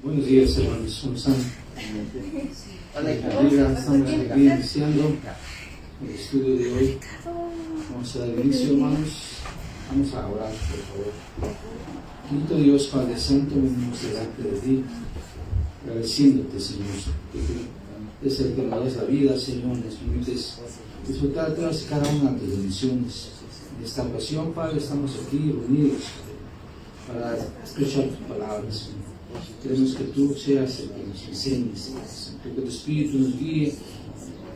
Buenos días, hermanos. ¿Cómo están? Estamos aquí iniciando el estudio de hoy. Vamos a dar inicio, hermanos. Vamos a orar, por favor. Bendito Dios, Padre Santo, venimos delante de ti, agradeciéndote, Señor, que es el que nos da la vida, Señor, nos permites disfrutar todas y cada una de tus bendiciones. En esta ocasión, Padre, estamos aquí reunidos para escuchar tus palabras, Señor. Queremos que tú seas el que nos enseñes, que tu Espíritu nos guíe,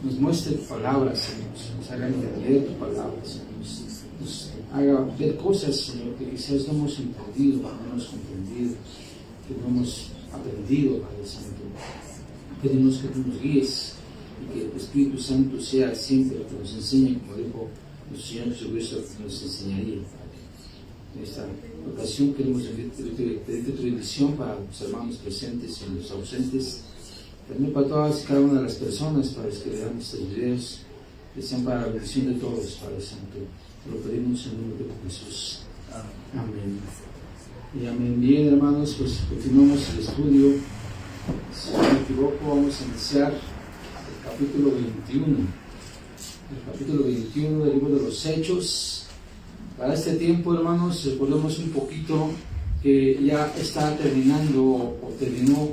nos muestre tu palabra, Señor, nos haga entender tu palabra, Señor, nos haga ver cosas, Señor, que quizás no hemos entendido, no hemos comprendido, que no hemos aprendido, Padre Santo. Pedimos que tú nos guíes y que el Espíritu Santo sea siempre el que nos enseñe, como dijo nuestro Señor Jesucristo, que nos enseñaría. En esta ocasión queremos pedirte tu bendición para los hermanos presentes y los ausentes, también para todas y cada una de las personas para las que vean estos videos, que sean para la bendición de todos, Padre Santo. Te lo pedimos en el nombre de Jesús. Amén. Y amén. Bien, hermanos, pues continuamos el estudio. Si no me equivoco, vamos a iniciar el capítulo 21. El capítulo 21 del libro de los Hechos. Para este tiempo, hermanos, recordemos un poquito que ya está terminando o terminó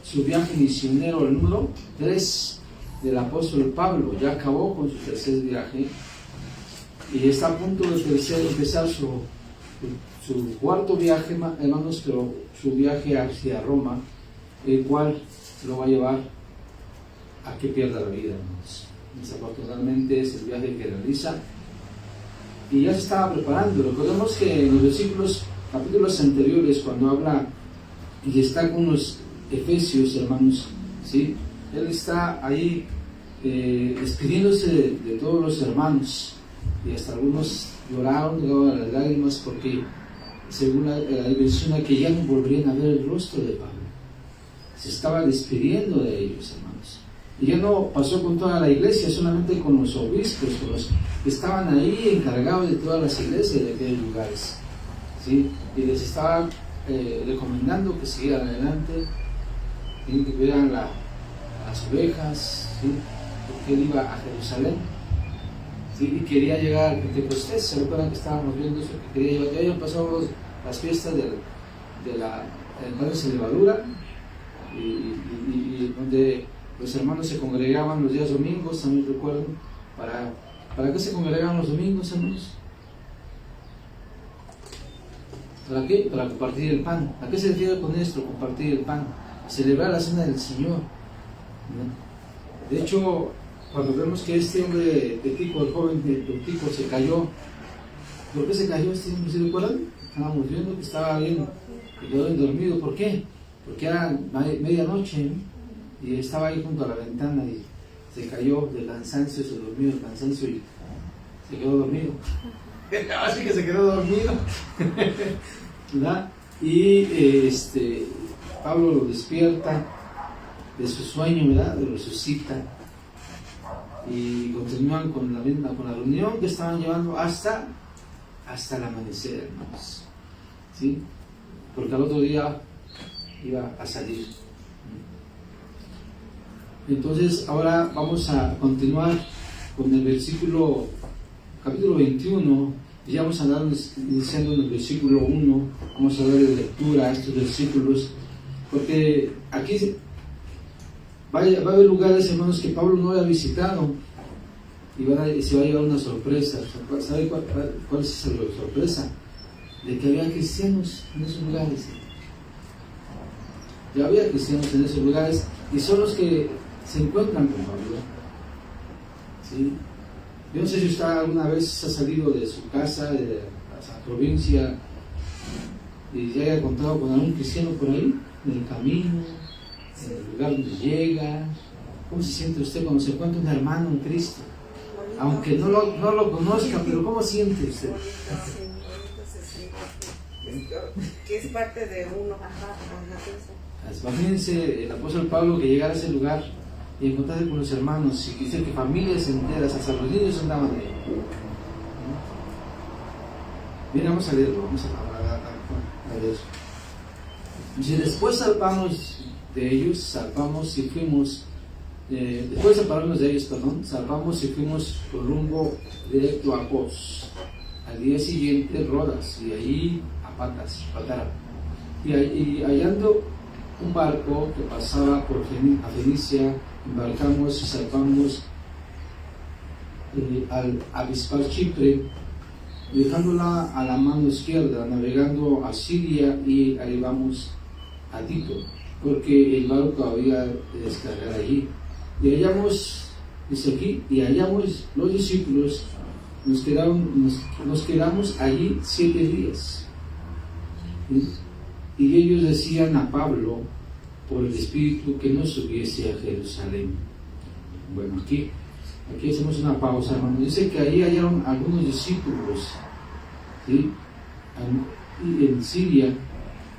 su viaje misionero, el número 3 del apóstol Pablo. Ya acabó con su tercer viaje y está a punto de empezar su cuarto viaje, hermanos, pero su viaje hacia Roma, el cual lo va a llevar a que pierda la vida, hermanos. Desafortunadamente es el viaje que realiza y ya se estaba preparando. Recordemos que en los capítulos anteriores, cuando habla y está con los efesios, hermanos, ¿sí? Él está ahí despidiéndose de todos los hermanos, y hasta algunos lloraron, llegaban a las lágrimas, porque según la menciona que ya no volverían a ver el rostro de Pablo. Se estaba despidiendo de ellos, hermanos. Y ya no pasó con toda la iglesia, solamente con los obispos, con los que estaban ahí encargados de todas las iglesias de aquellos lugares, ¿sí? Y les estaba recomendando que siguieran adelante, que cuidaran las ovejas, ¿sí? Porque él iba a Jerusalén, ¿sí? Y quería llegar al Pentecostés. ¿Se recuerdan que estábamos viendo eso? Que quería llegar. Ya habían pasado las fiestas de la panes de levadura, y donde los hermanos se congregaban los días domingos, también recuerdo. ¿Para qué se congregaban los domingos, hermanos? ¿Para qué? Para compartir el pan. ¿A qué se refiere con esto? Compartir el pan. Celebrar la cena del Señor, ¿no? De hecho, cuando vemos que este hombre de Tico, el joven de Tico, se cayó, ¿por qué se cayó este hombre? ¿Se recuerdan? Estábamos viendo que estaba bien, que quedó bien dormido. ¿Por qué? Porque era medianoche, ¿no? Y estaba ahí junto a la ventana y se cayó del cansancio, se durmió del cansancio y se quedó dormido. Así que se quedó dormido, ¿verdad? Y Pablo lo despierta de su sueño, ¿verdad? Lo resucita y continúan con la reunión que estaban llevando hasta el amanecer, hermanos, ¿sí? Porque al otro día iba a salir. Entonces ahora vamos a continuar con el capítulo 21, y ya vamos a andar iniciando en el versículo 1, vamos a dar de lectura a estos versículos, porque aquí va a haber lugares, hermanos, que Pablo no había visitado, y se va a llevar una sorpresa. ¿Sabe cuál es esa sorpresa? De que había cristianos en esos lugares. Ya había cristianos en esos lugares, y son los que se encuentran con Pablo, ¿sí? Yo no sé si usted alguna vez ha salido de su casa, de la provincia, y ya haya encontrado con algún cristiano por ahí, en el camino, en el lugar donde llega. ¿Cómo se siente usted cuando se encuentra un hermano en Cristo? Aunque no lo conozca, pero ¿cómo siente usted? Que es parte de uno. Imagínense el apóstol Pablo que llegara a ese lugar y encontrarse con los hermanos, y dice que familias enteras, hasta los niños andaban ahí. Bien, vamos a leerlo, vamos a leer. Y después salvamos de ellos, salvamos y fuimos, después de separarnos de ellos, perdón, salvamos y fuimos por rumbo directo a Cos. Al día siguiente, Rodas, y ahí a Patara. Y hallando un barco que pasaba por a Fenicia, embarcamos y salvamos al avispar Chipre, dejándola a la mano izquierda, navegando a Siria, y arribamos a Tito, porque el barco había de descargar allí. Y hallamos, dice aquí, y hallamos los discípulos, nos quedamos allí 7 días. Y ellos decían a Pablo, por el Espíritu, que no subiese a Jerusalén. Bueno, aquí hacemos una pausa, hermanos. Dice que ahí hallaron algunos discípulos, ¿sí? Y en Siria,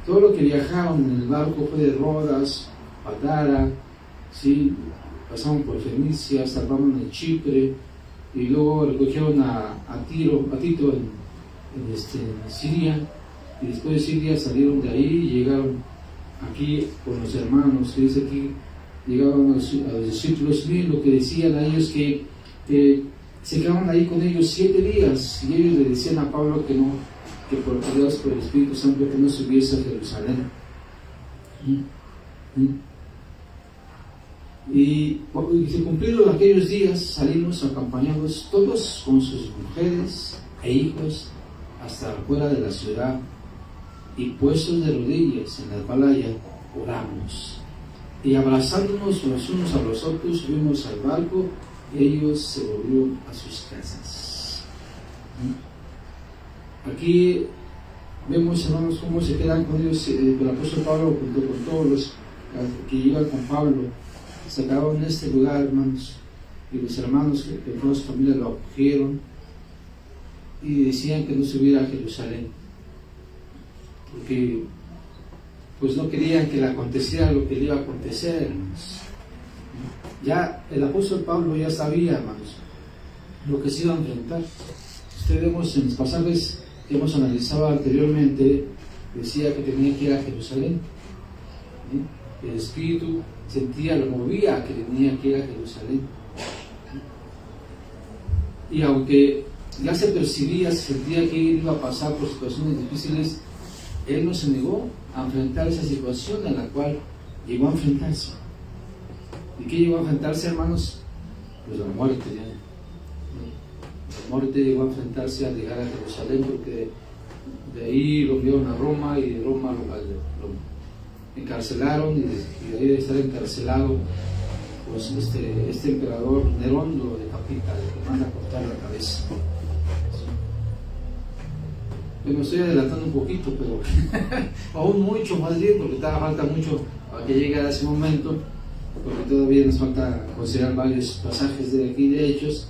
todo lo que viajaron en el barco fue de Rodas, Patara, ¿sí? Pasaron por Fenicia, salvaron en Chipre, y luego recogieron a Tito en Siria, y después de Siria salieron de ahí y llegaron aquí con los hermanos, que dice aquí, llegaban a los discípulos, miren lo que decían a ellos, que se quedaron ahí con ellos 7 días, y ellos le decían a Pablo que no, que por Dios, por el Espíritu Santo, que no subiese a Jerusalén. Y se cumplieron aquellos días, salimos acompañados todos con sus mujeres e hijos hasta afuera de la ciudad, y puestos de rodillas en la atalaya, oramos. Y abrazándonos los unos a los otros, subimos al barco, y ellos se volvieron a sus casas. Aquí vemos, hermanos, cómo se quedan con ellos el apóstol Pablo junto con todos los que iban con Pablo. Se quedaron en este lugar, hermanos, y los hermanos que toda su familia lo acogieron y decían que no subiera a Jerusalén, porque pues no querían que le aconteciera lo que le iba a acontecer, hermanos. Ya el apóstol Pablo ya sabía, hermanos, lo que se iba a enfrentar. Ustedes vemos en los pasajes que hemos analizado anteriormente, decía que tenía que ir a Jerusalén. El Espíritu sentía, lo movía, que tenía que ir a Jerusalén. Y aunque ya se percibía, se sentía que él iba a pasar por situaciones difíciles, él no se negó a enfrentar esa situación en la cual llegó a enfrentarse. ¿Y qué llegó a enfrentarse, hermanos? Pues la muerte. ¿Ya? La muerte llegó a enfrentarse al llegar a Jerusalén, porque de ahí lo enviaron a Roma, y de Roma lo encarcelaron, y de ahí de estar encarcelado, pues este emperador Nerón lo decapita, le manda a cortar la cabeza. Me estoy adelantando un poquito, pero aún mucho más bien, porque falta mucho para que llegue a ese momento, porque todavía nos falta considerar varios pasajes de aquí de Hechos,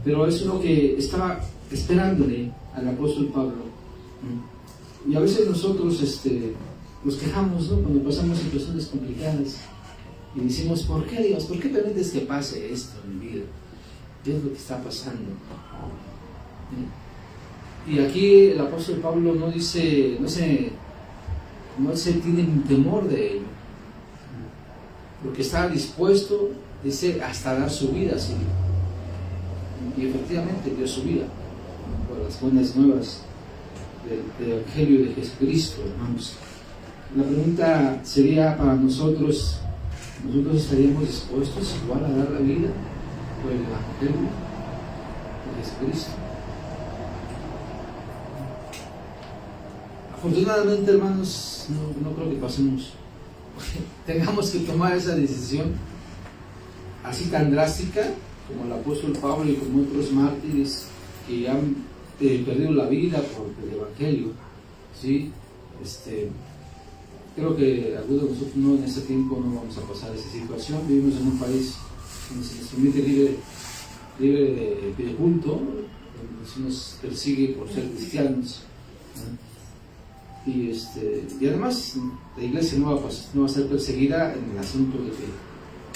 pero eso es lo que estaba esperándole al apóstol Pablo. Y a veces nosotros nos quejamos, ¿no?, cuando pasamos situaciones complicadas y decimos, ¿por qué, Dios? ¿Por qué permites que pase esto en mi vida? ¿Qué es lo que está pasando? Y aquí el apóstol Pablo no se tiene temor de ello, porque está dispuesto, dice, hasta dar su vida, ¿sí? Y efectivamente dio su vida por las buenas nuevas del Evangelio de Jesucristo, hermanos. La pregunta sería para nosotros estaríamos dispuestos igual a dar la vida por el Evangelio de Jesucristo. Afortunadamente, hermanos, no creo que tengamos que tomar esa decisión así tan drástica como el apóstol Pablo y como otros mártires que han perdido la vida por el Evangelio, ¿sí? Creo que algunos de nosotros en ese tiempo no vamos a pasar esa situación. Vivimos en un país donde se nos permite libre de culto, donde se nos persigue por ser cristianos, ¿no? Y además la iglesia no va a ser perseguida en el asunto de que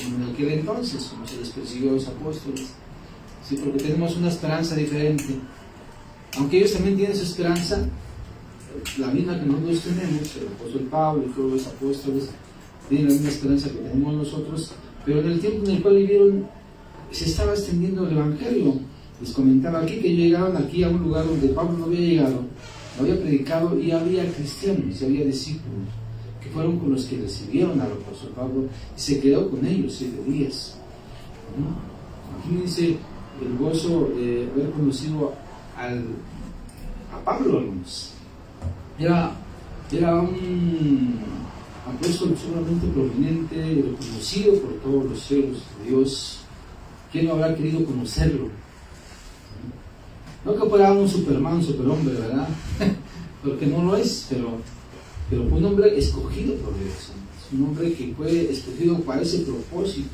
en aquel entonces, como se les persiguió a los apóstoles, ¿sí? Porque tenemos una esperanza diferente. Aunque ellos también tienen su esperanza, la misma que nosotros tenemos, el apóstol Pablo y todos los apóstoles tienen la misma esperanza que tenemos nosotros, pero en el tiempo en el cual vivieron se estaba extendiendo el Evangelio. Les comentaba aquí que llegaron aquí a un lugar donde Pablo no había llegado, no había predicado y había cristianos y había discípulos que fueron con los que recibieron al apóstol Pablo y se quedó con ellos 7 días. Aquí dice el gozo de haber conocido a Pablo, hermanos. Era un apóstol sumamente prominente, reconocido por todos los cielos de Dios. ¿Quién no habrá querido conocerlo? No que fuera un superman, un superhombre, ¿verdad? Porque no lo es, pero fue un hombre escogido por Dios. Es un hombre que fue escogido para ese propósito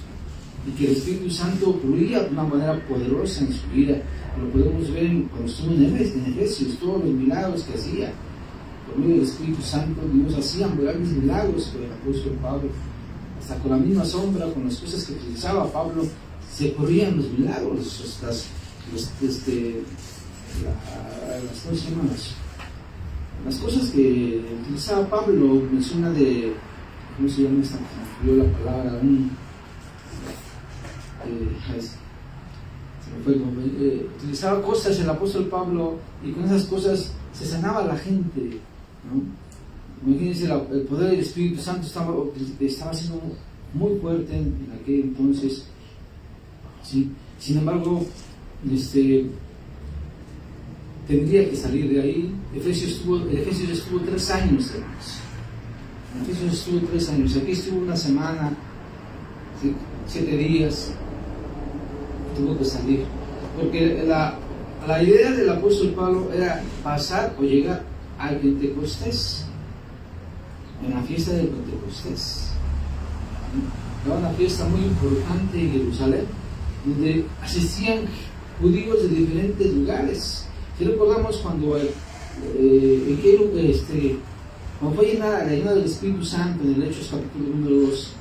y que el Espíritu Santo fluía de una manera poderosa en su vida. Lo podemos ver cuando estuvo en Efesios, todos los milagros que hacía. Por medio del Espíritu Santo, Dios hacía grandes milagros con el apóstol Pablo. Hasta con la misma sombra, con las cosas que utilizaba Pablo, se corrían los milagros. Las cosas que utilizaba Pablo, menciona de, ¿cómo se llama esta? Me la palabra, utilizaba cosas el apóstol Pablo y con esas cosas se sanaba la gente, ¿no? Imagínense, el poder del Espíritu Santo estaba siendo muy fuerte en aquel entonces, ¿sí? Sin embargo, tendría que salir de ahí. Efesios estuvo 3 años, hermanos. Efesios estuvo 3 años. Aquí estuvo una semana, 7 días. Tuvo que salir. Porque la idea del apóstol Pablo era pasar o llegar al Pentecostés, en la fiesta del Pentecostés. Era una fiesta muy importante en Jerusalén, donde asistían judíos de diferentes lugares. Si recordamos cuando cuando fue la llenada del Espíritu Santo en el Hechos capítulo número 2,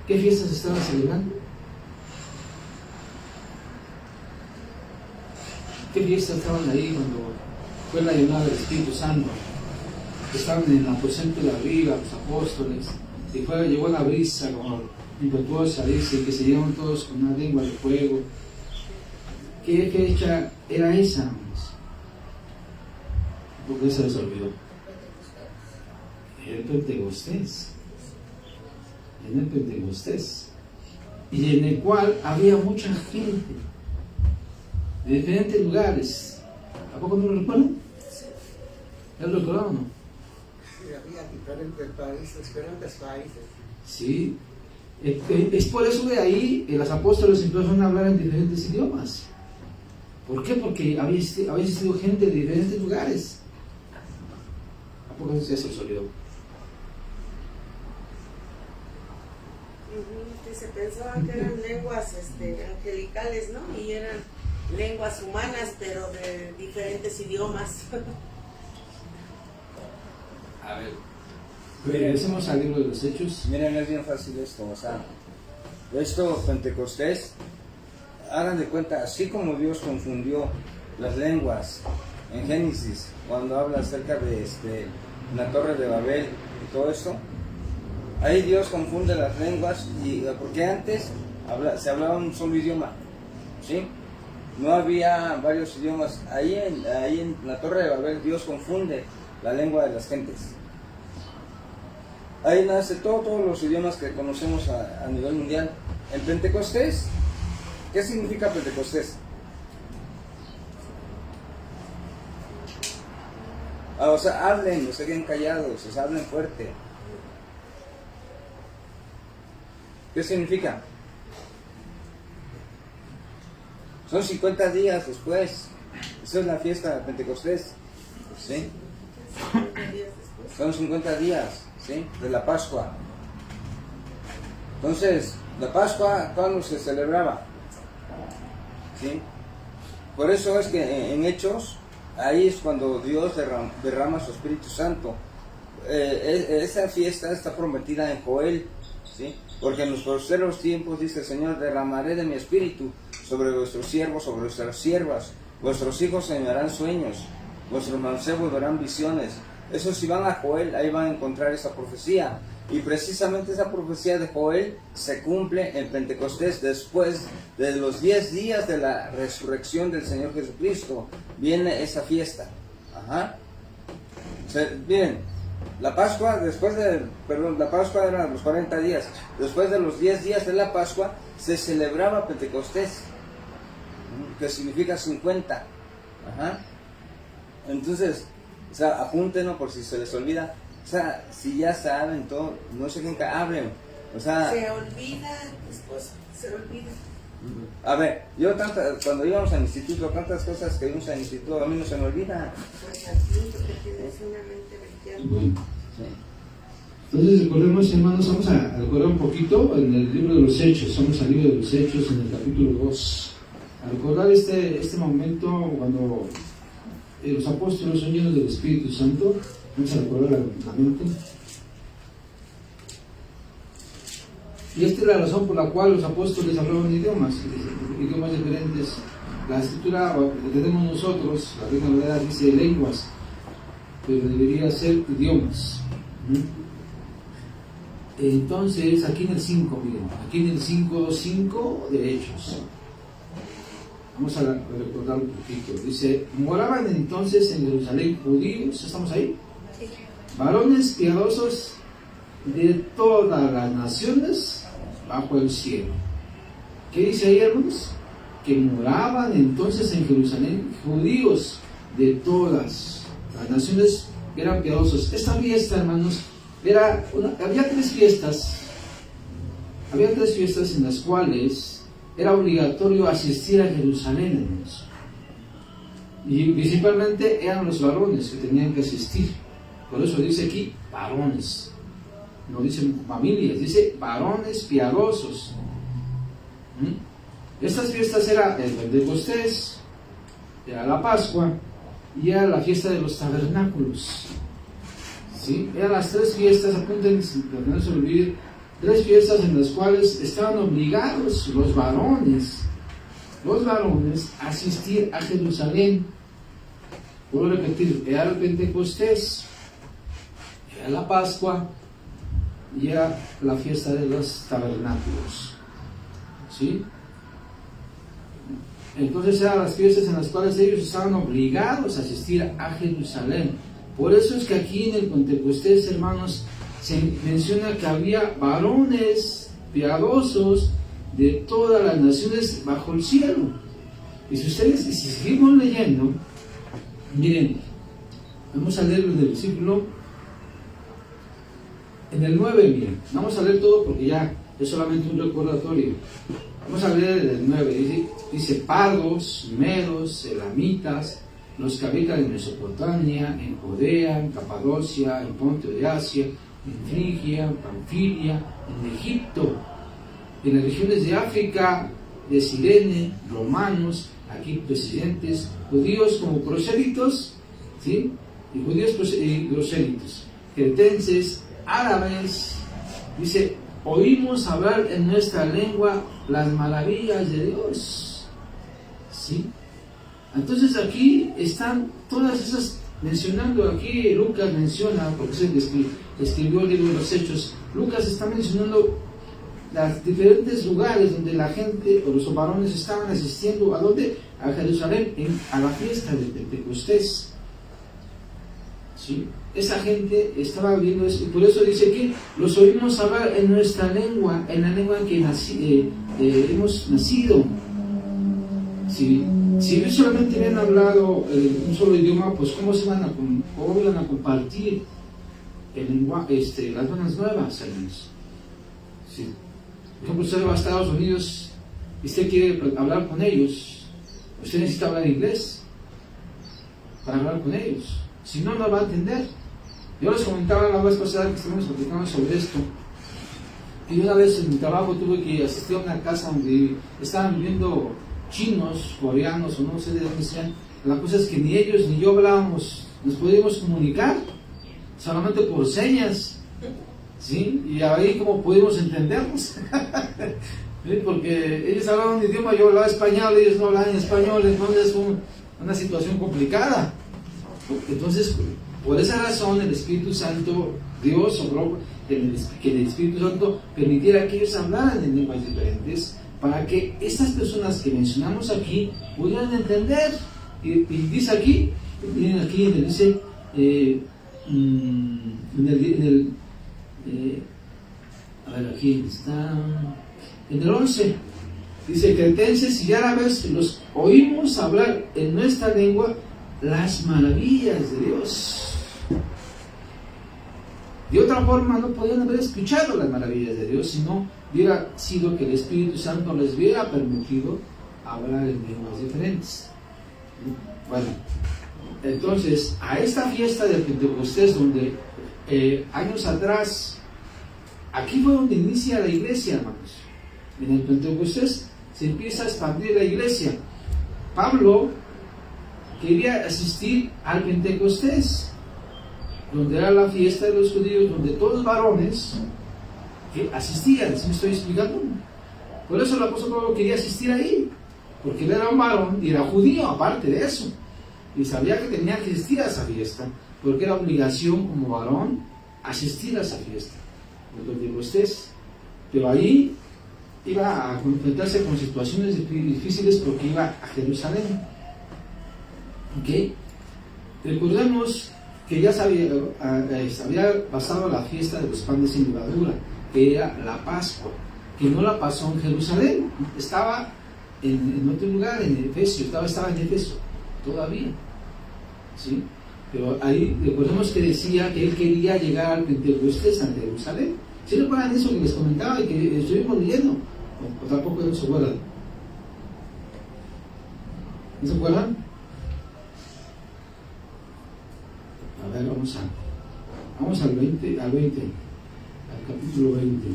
¿qué fiestas estaban celebrando? ¿Qué fiestas estaban ahí cuando fue la llenada del Espíritu Santo? Estaban en el aposento de arriba, los apóstoles, y llegó la brisa como impetuosa, dice, que se llevaron todos con una lengua de fuego. ¿Qué fecha era esa, hermanos? ¿Por qué se les olvidó? El Pentecostés. En el Pentecostés. Y en el cual había mucha gente de diferentes lugares. ¿A poco no lo recuerdan? ¿Ya lo recordaron o no? Sí, había diferentes países. Sí. Es por eso de ahí los apóstoles empezaron a hablar en diferentes idiomas. ¿Por qué? Porque había existido gente de diferentes lugares. ¿A poco ya se les olvidó? Se pensaban que eran lenguas angelicales, ¿no? Y eran lenguas humanas, pero de diferentes idiomas. A ver, regresemos al libro de los Hechos. Miren, es bien fácil esto, o sea, esto Pentecostés, hagan de cuenta, así como Dios confundió las lenguas en Génesis, cuando habla acerca de la torre de Babel y todo esto, ahí Dios confunde las lenguas, porque antes se hablaba un solo idioma, ¿sí? No había varios idiomas. Ahí en la torre de Babel Dios confunde la lengua de las gentes. Ahí nace todos los idiomas que conocemos a nivel mundial. En Pentecostés, ¿qué significa Pentecostés? O sea, hablen, no se queden callados, o sea, hablen fuerte. ¿Qué significa? Son 50 días después. Esa es la fiesta de Pentecostés, ¿sí? Son 50 días, ¿sí? De la Pascua. Entonces, la Pascua, ¿cuándo se celebraba? ¿Sí? Por eso es que en Hechos, ahí es cuando Dios derrama su Espíritu Santo. Esa fiesta está prometida en Joel, ¿sí? Porque en los postreros tiempos, dice el Señor, derramaré de mi Espíritu sobre vuestros siervos, sobre vuestras siervas. Vuestros hijos soñarán sueños, vuestros mancebos verán visiones, Eso, si van a Joel, ahí van a encontrar esa profecía. Y precisamente esa profecía de Joel se cumple en Pentecostés, después de los 10 días de la resurrección del Señor Jesucristo. Viene esa fiesta. Ajá. Miren, la Pascua, la Pascua era los 40 días. Después de los 10 días de la Pascua, se celebraba Pentecostés, que significa 50. Ajá. Entonces, o sea, apúntenlo por si se les olvida. O sea, si ya saben todo, no se queden que hablen. O sea, se olvida, después se olvida. A ver, yo cuando íbamos al instituto, tantas cosas que vimos al instituto, a mí no se me olvidan. Pues aquí, porque tienes una mente brillante. Bueno. Entonces recordemos, hermanos, vamos a recordar un poquito en el libro de los Hechos. Vamos al libro de los Hechos en el capítulo 2. A recordar este momento cuando los apóstoles son llenos del Espíritu Santo. Vamos a recordar la mente. Y esta es la razón por la cual los apóstoles hablaban idiomas diferentes. La escritura que tenemos nosotros, la Reina Valera dice lenguas, pero debería ser idiomas. Entonces, aquí en el 5, miren, aquí en el 5:5 de Hechos. Vamos a recordar un poquito. Dice, moraban entonces en Jerusalén judíos, ¿estamos ahí? Varones piadosos de todas las naciones bajo el cielo. ¿Qué dice ahí, hermanos? Que moraban entonces en Jerusalén judíos de todas las naciones, eran piadosos. Esta fiesta, hermanos, había tres fiestas en las cuales era obligatorio asistir a Jerusalén, hermanos. Y principalmente eran los varones que tenían que asistir. Por eso dice aquí varones. No dice familias, dice varones piadosos. Estas fiestas eran el Pentecostés, era la Pascua y era la fiesta de los tabernáculos. ¿Sí? Eran las tres fiestas, apunten, para que no se olviden, tres fiestas en las cuales estaban obligados los varones a asistir a Jerusalén. Puedo repetir, era el Pentecostés, era la Pascua y era la fiesta de los tabernáculos. ¿Sí? Entonces eran las fiestas en las cuales ellos estaban obligados a asistir a Jerusalén. Por eso es que aquí en el Pentecostés, hermanos, se menciona que había varones piadosos de todas las naciones bajo el cielo. Y si seguimos leyendo, miren, vamos a leer el versículo en el 9, miren, vamos a leer todo porque ya es solamente un recordatorio. Vamos a leer el 9, dice pardos, medos, elamitas, los que habitan en Mesopotamia, en Judea, en Capadocia, en Ponto de Asia, en Frigia, Panfilia, en Egipto, en las regiones de África, de Cirene, romanos, aquí presidentes, judíos como prosélitos, ¿sí? Y judíos prosélitos, cretenses, árabes, dice, oímos hablar en nuestra lengua las maravillas de Dios, ¿sí? Entonces aquí están todas esas, mencionando aquí, Lucas menciona, porque es el que escribió el libro de los Hechos, Lucas está mencionando los diferentes lugares donde la gente o los varones estaban asistiendo, ¿a dónde? A Jerusalén, a la fiesta de Pentecostés. ¿Sí? Esa gente estaba viendo eso, y por eso dice que los oímos hablar en nuestra lengua, en la lengua en que hemos nacido. Si ellos solamente habían hablado un solo idioma, pues ¿cómo iban a compartir las buenas nuevas, hermanos? Sí. Por ejemplo, usted va a Estados Unidos y usted quiere hablar con ellos, usted necesita hablar inglés para hablar con ellos, si no, no va a entender. Yo les comentaba la vez pasada que estuvimos platicando sobre esto, y una vez en mi trabajo tuve que asistir a una casa donde estaban viviendo chinos, coreanos o no sé de dónde sean. La cosa es que ni ellos ni yo hablábamos, nos podíamos comunicar solamente por señas, ¿sí? Y ahí como pudimos entendernos. ¿Sí? Porque ellos hablaban un idioma, yo hablaba español, ellos no hablaban español, entonces fue una situación complicada. Entonces, Por esa razón el Espíritu Santo, Dios obró que el Espíritu Santo permitiera que ellos hablaran en lenguas diferentes para que estas personas que mencionamos aquí pudieran entender. Y dice aquí, miren aquí, dice a ver, aquí está, en el 11, dice: cretenses y árabes los oímos hablar en nuestra lengua las maravillas de Dios. De otra forma no podían haber escuchado las maravillas de Dios si no hubiera sido que el Espíritu Santo les hubiera permitido hablar en lenguas diferentes. Bueno, entonces a esta fiesta de Pentecostés, donde años atrás, aquí fue donde inicia la iglesia, hermanos. En el Pentecostés se empieza a expandir la iglesia. Pablo quería asistir al Pentecostés, donde era la fiesta de los judíos, donde todos los varones que asistían. ¿Sí me estoy explicando? Por eso el apóstol Pablo quería asistir ahí, porque él era un varón y era judío aparte de eso, y sabía que tenía que asistir a esa fiesta, porque era obligación como varón asistir a esa fiesta del Pentecostés. Pero ahí iba a enfrentarse con situaciones difíciles porque iba a Jerusalén. ¿Ok? Recordemos que ya había pasado la fiesta de los panes sin levadura, que era la Pascua, que no la pasó en Jerusalén, estaba en otro lugar, en Efesio, estaba en Efeso todavía, ¿sí? Pero ahí recordemos que decía que él quería llegar al Pentecostés, a Jerusalén. ¿Sí recuerdan eso que les comentaba y que estuvimos leyendo? ¿O tampoco no se acuerdan? ¿No se acuerdan? A ver, vamos al 20, al capítulo 20.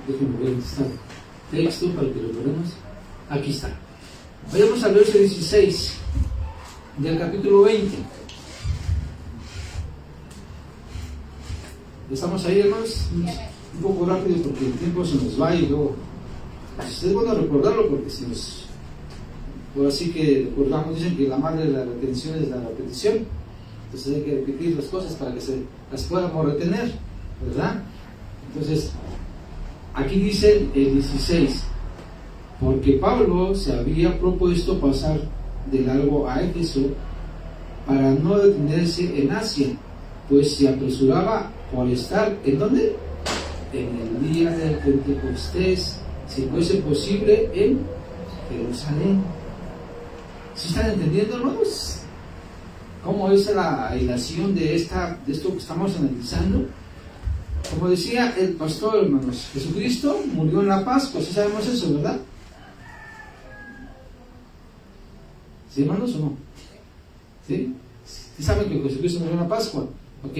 Déjenme ver este texto para que lo veamos. Aquí está. Vayamos al verso 16 del capítulo 20. Estamos ahí, hermanos, un poco rápido porque el tiempo se nos va y luego es bueno recordarlo, porque si nos, por así que recordamos, dicen que la madre de la retención es la repetición. Entonces hay que repetir las cosas para que las podamos retener, ¿verdad? Entonces aquí dice el 16: porque Pablo se había propuesto pasar de largo a Éfeso para no detenerse en Asia, pues se apresuraba por estar, ¿en dónde? En el día del Pentecostés, si fuese posible, en Jerusalén. ¿Sí están entendiendo, hermanos? ¿Cómo es la ilación de esto que estamos analizando? Como decía el pastor, hermanos, Jesucristo murió en la Pascua. ¿Sí sabemos eso, verdad? ¿Sí, hermanos, o no? ¿Sí? ¿Sí saben que Jesucristo murió en la Pascua? Ok.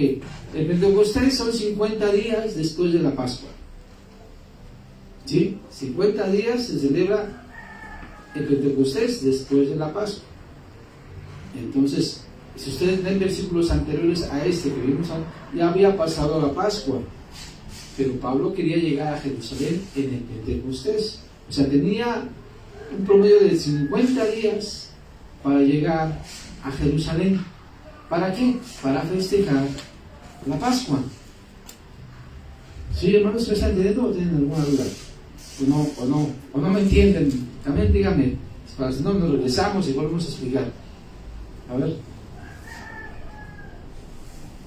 El Pentecostés son 50 días después de la Pascua. ¿Sí? 50 días se celebra el Pentecostés después de la Pascua. Entonces, si ustedes ven versículos anteriores a este que vimos, ya había pasado la Pascua, pero Pablo quería llegar a Jerusalén en el Pentecostés. O sea, tenía un promedio de 50 días para llegar a Jerusalén. ¿Para qué? Para festejar la Pascua. ¿Sí, hermanos? ¿Me están entendiendo o tienen alguna duda? ¿O no me entienden? También díganme, para si no nos regresamos y volvemos a explicar. A ver.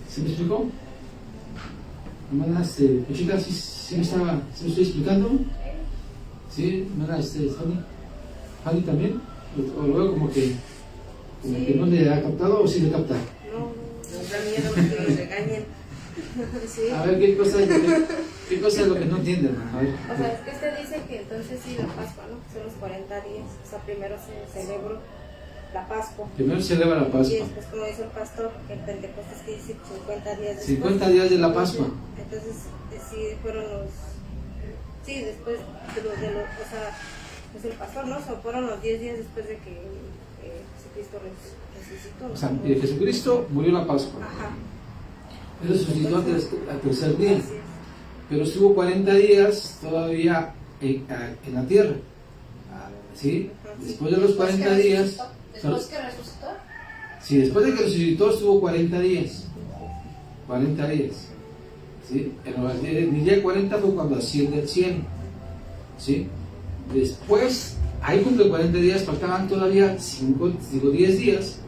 ¿Se me explicó? Hermana, chica, ¿sí me estoy explicando? ¿Sí? Hermana, Fanny también. O lo veo como que no le ha captado, o sí le capta. No, nos da miedo que nos regañen. Sí. A ver, ¿qué cosa es lo que no entienden? A ver. O sea, es que usted dice que entonces sí, la Pascua, ¿no? Son los 40 días. O sea, primero se celebró la Pascua. Primero se celebra la Y Pascua. después, como dice el pastor, el Pentecostés que dice 50 días después. 50 días de la Pascua. Entonces, sí fueron los... Sí, después de los... O sea, es el pastor, ¿no? O sea, fueron los 10 días después de que Jesucristo resucitó. O sea, Jesucristo murió en la Pascua. Ajá. Él resucitó al tercer día, pero estuvo 40 días todavía en la tierra. ¿Sí? Después de los 40 días. ¿Después que resucitó? Sí, después de que resucitó estuvo 40 días. 40 días. ¿Sí? El día 40 fue cuando asciende al cielo. ¿Sí? Después, ahí cumple 40 días, faltaban todavía 10 días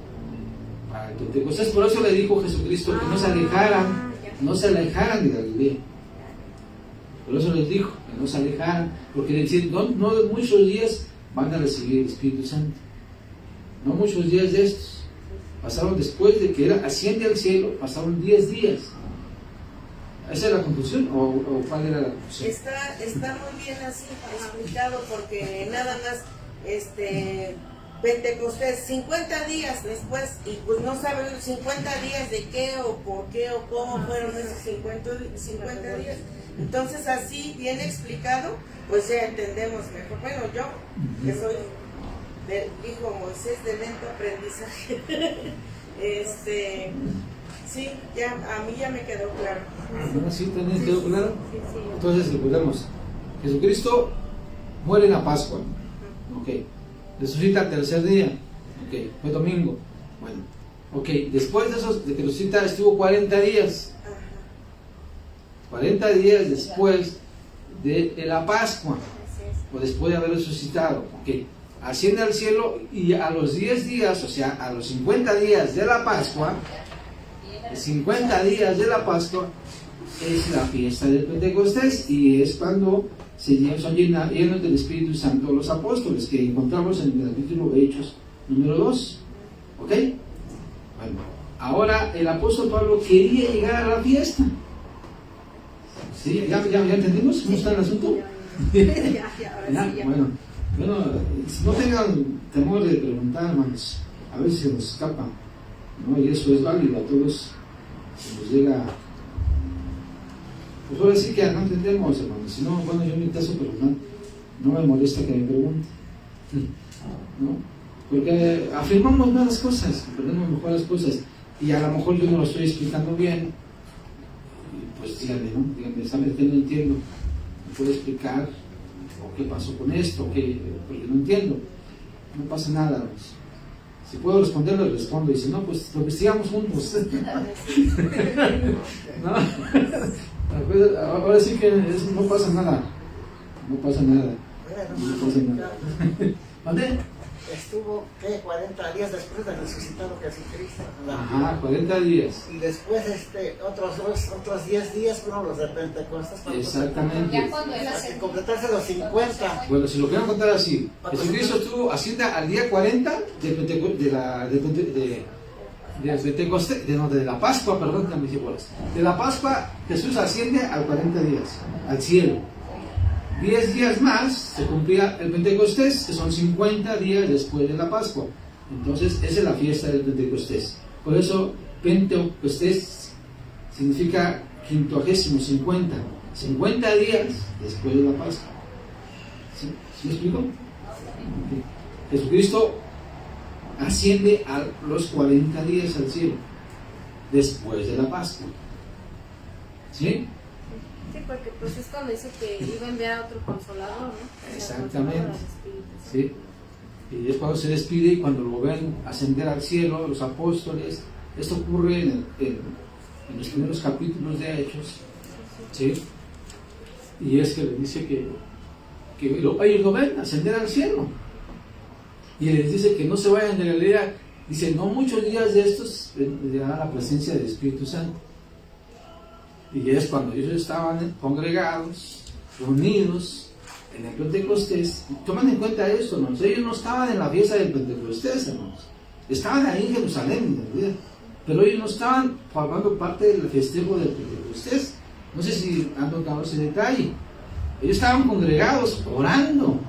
para el Pentecostés. Por eso le dijo Jesucristo que no se alejaran de Galilea. Por eso les dijo que no se alejaran, porque le decían, no muchos días van a recibir el Espíritu Santo. No muchos días de estos. Pasaron después de que asciende al cielo, pasaron 10 días. ¿Esa es la conclusión o cuál era la conclusión? Está muy bien así explicado, porque nada más Pentecostés 50 días después, y pues no saben 50 días de qué o por qué o cómo fueron esos 50 días. Entonces, así bien explicado, pues ya entendemos mejor. Bueno, yo que soy del hijo Moisés de lento aprendizaje, sí, ya a mí ya me quedó claro. ¿Ahora sí también quedó claro? Sí. Entonces recordemos, Jesucristo muere en la Pascua, ok, resucita al tercer día, ok, fue domingo, bueno, ok, después de que resucita estuvo 40 días, 40 días después de la Pascua, o después de haber resucitado, ok, asciende al cielo y a los 10 días, o sea, a los 50 días de la Pascua, 50 días de la Pascua es la fiesta del Pentecostés, y es cuando son llenos del Espíritu Santo los apóstoles, que encontramos en el capítulo Hechos número 2. ¿Ok? Bueno, ahora el apóstol Pablo quería llegar a la fiesta. ¿Sí? ¿Ya entendimos cómo está el asunto? Bueno, no tengan temor de preguntar, hermanos. A veces se nos escapa, ¿no? Y eso es válido, a todos se nos llega. Pues ahora sí que no entendemos, hermanos. Si no, bueno, yo en mi caso personal no me molesta que me pregunten, ¿no? Porque afirmamos más las cosas, aprendemos mejor las cosas, y a lo mejor yo no lo estoy explicando bien. Pues díganme, ¿no? Díganme, ¿sabes que no entiendo? ¿Me puede explicar? ¿O qué pasó con esto? Porque no entiendo. No pasa nada, hermanos. Si puedo responder, les respondo. Y si no, pues lo investigamos juntos. ¿No? Ahora sí que no pasa nada. No pasa nada. No pasa nada. ¿Dónde? Estuvo, ¿qué? 40 días después de resucitado Jesucristo. Ajá, 40 días. Y después otros 10 días fueron los de Pentecostés. Exactamente. Ya cuando él Para que completarse los 50. Bueno, si lo quieren contar así, Jesucristo asciende al día 40 de la Pascua, perdón, de la Pascua. Jesús asciende al 40 días, al cielo. 10 días más se cumplía el Pentecostés, que son 50 días después de la Pascua. Entonces, esa es la fiesta del Pentecostés. Por eso, Pentecostés significa 50. 50 días después de la Pascua. ¿Sí me explico? Okay. Jesucristo asciende a los 40 días al cielo, después de la Pascua. ¿Sí? Sí, porque pues es cuando dice que iba a enviar a otro consolador, ¿no? Exactamente. Sí. Y es cuando se despide y cuando lo ven ascender al cielo, los apóstoles. Esto ocurre en los primeros capítulos de Hechos. ¿Sí? Y es que les dice que ellos lo ven ascender al cielo. Y les dice que no se vayan de Galilea. Dice, no muchos días de estos llegará la presencia del Espíritu Santo. Y es cuando ellos estaban congregados, reunidos en el Pentecostés. Tomen en cuenta esto, hermanos. Ellos no estaban en la fiesta del Pentecostés, hermanos. Estaban ahí en Jerusalén, en realidad. Pero ellos no estaban formando parte del festejo del Pentecostés. No sé si han notado ese detalle. Ellos estaban congregados, orando.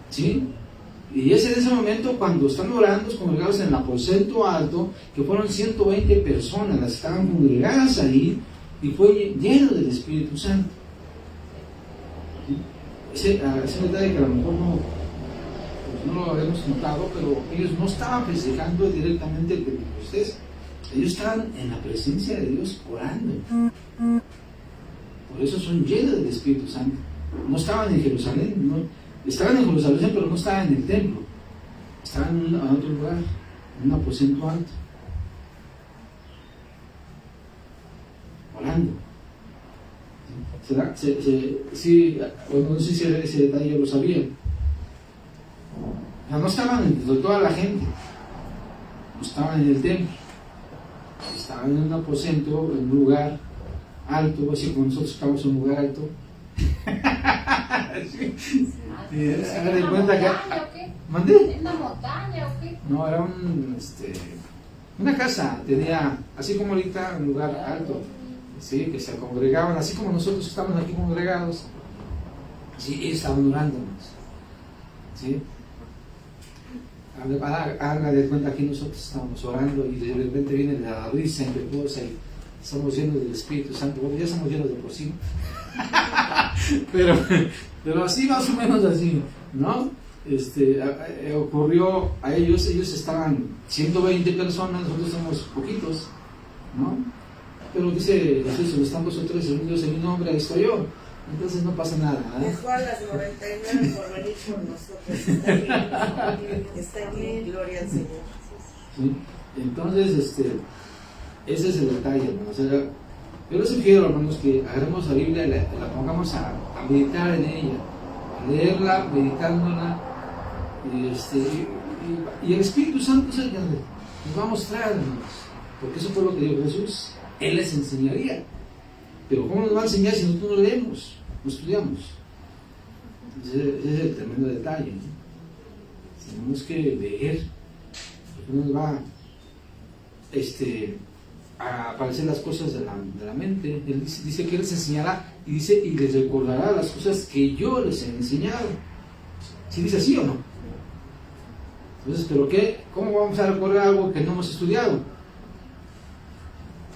¿Sí? Y es en ese momento cuando están orando, congregados en el aposento alto, que fueron 120 personas las que estaban congregadas ahí, y fue lleno del Espíritu Santo. Ese detalle que a lo mejor no lo habíamos notado, pero ellos no estaban festejando directamente el Pentecostés, Ellos estaban en la presencia de Dios orando. Por eso son llenos del Espíritu Santo. No estaban en Jerusalén, no, estaban en Jerusalén, pero no estaban en el templo. Estaban en otro lugar, en un aposento alto, orando. Sí, bueno, no sé si ese detalle yo lo sabía. O sea, no estaban entre toda la gente, no estaban en el templo, estaban en un aposento, en un lugar alto, así como nosotros estamos en un lugar alto. Sí. Hagan de cuenta que. ¿Mandé? ¿En una montaña o qué? No, era una casa, tenía, así como ahorita, un lugar alto, ¿sí? Que se congregaban, así como nosotros estamos aquí congregados, ¿sí? Ellos estaban orándonos, ¿sí? Haga de cuenta que nosotros estamos orando y de repente viene la brisa impetuosa y estamos llenos del Espíritu Santo. Bueno, ya estamos llenos de por sí, pero así más o menos así, ¿no? Ocurrió a ellos estaban 120 personas, nosotros somos poquitos, ¿no? Pero dice Jesús, si están vosotros reunidos en mi nombre, ahí estoy yo. Entonces no pasa nada, ¿eh? Dejó a las 99 por venir por nosotros. Está bien, gloria al Señor. ¿Sí? Entonces, ese es el detalle, hermanos. O sea, yo les sugiero, hermanos, que agarremos la Biblia y la pongamos a meditar en ella, a leerla, meditándola, y el Espíritu Santo es el que nos va a mostrar, hermanos, porque eso fue lo que dijo Jesús. Él les enseñaría. Pero ¿cómo nos va a enseñar si nosotros no leemos, no estudiamos? Ese es el tremendo detalle, ¿no? Tenemos que leer, porque nos va a aparecer las cosas de la mente. Él dice que Él les enseñará y les recordará las cosas que yo les he enseñado. ¿Sí dice así o no? Entonces, ¿pero qué? ¿Cómo vamos a recordar algo que no hemos estudiado?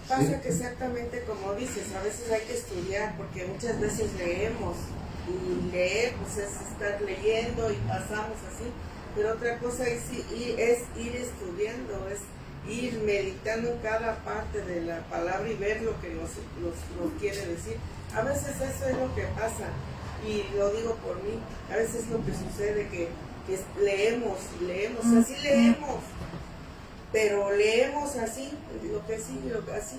Pasa que exactamente como dices, a veces hay que estudiar porque muchas veces leemos y leer pues es estar leyendo y pasamos así, pero otra cosa es ir estudiando, es ir meditando en cada parte de la palabra y ver lo que nos quiere decir. A veces eso es lo que pasa y lo digo por mí, a veces lo que sucede que leemos, así leemos. Pero leemos así, lo que sí, lo que así,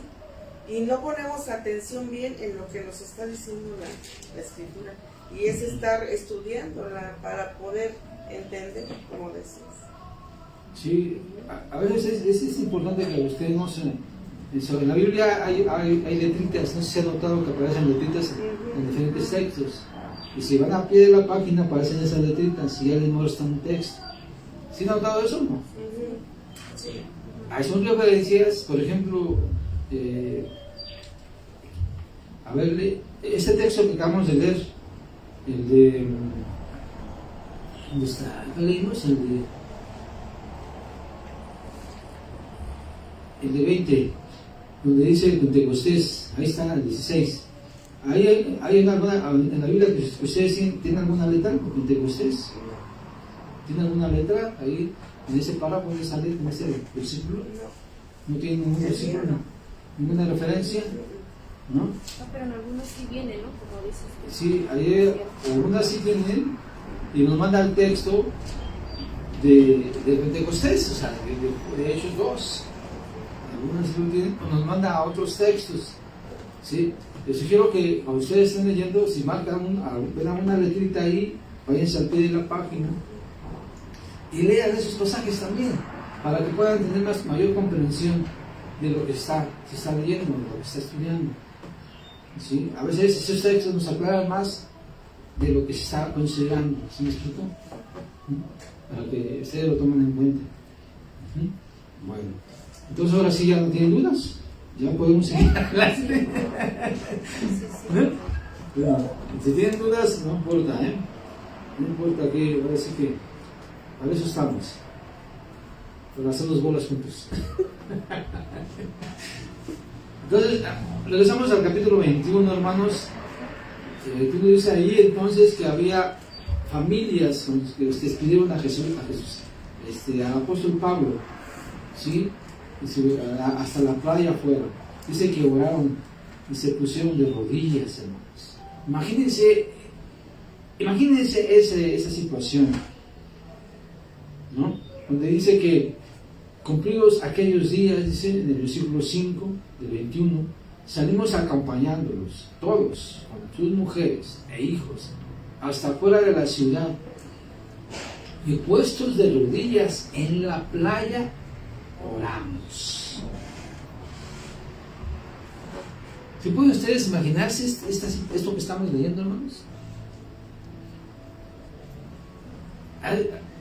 y no ponemos atención bien en lo que nos está diciendo la Escritura, y es estar estudiándola para poder entender, como decías. Sí, a veces es importante que usted no se... En la Biblia hay letritas, no sé si ha notado que aparecen letritas en diferentes textos, y si van a pie de la página aparecen esas letritas, y ya les muestra un texto. ¿Sí han notado eso o no? Sí. Hay son referencias, por ejemplo, a ver, este texto que acabamos de leer, el de... ¿Dónde está? ¿Qué leímos? El de 20, donde dice Pentecostés, ahí está el 16. ¿Hay en la Biblia que ustedes tienen alguna letra? Pentecostés. ¿Tiene alguna letra ahí en ese párrafo, en esa letra, en ese versículo? No tiene ningún versículo, ninguna referencia, ¿no? Pero en algunos sí viene, ¿no? Como dices. Sí, ahí algunas sí tienen y nos manda el texto de Pentecostés, o sea, de Hechos 2. Algunas sí lo tienen, o nos manda a otros textos, ¿sí? Les sugiero que cuando ustedes estén leyendo, si marcan ven una letrita ahí, váyanse al pie de la página y lean esos pasajes también, para que puedan tener mayor comprensión de lo que se está leyendo, de lo que está estudiando. ¿Sí? A veces esos textos nos aclaran más de lo que se está considerando. ¿Sí me explico? Para que ustedes lo tomen en cuenta. Bueno, entonces ahora sí ya no tienen dudas, ya podemos seguir adelante. Bueno, si tienen dudas, no importa, no importa que, ahora sí que para eso estamos, para hacernos bolas juntos. Entonces, regresamos al capítulo 21, hermanos. Tú dice ahí entonces que había familias que despidieron a Jesús, al apóstol Pablo, ¿sí? Dice, hasta la playa fueron. Dice que oraron y se pusieron de rodillas, hermanos. Imagínense esa situación, ¿no? Donde dice que cumplidos aquellos días, dice en el versículo 5 del 21, salimos acompañándolos, todos, con sus mujeres e hijos, hasta fuera de la ciudad, y puestos de rodillas en la playa, oramos. ¿Si pueden ustedes imaginarse esto que estamos leyendo, hermanos?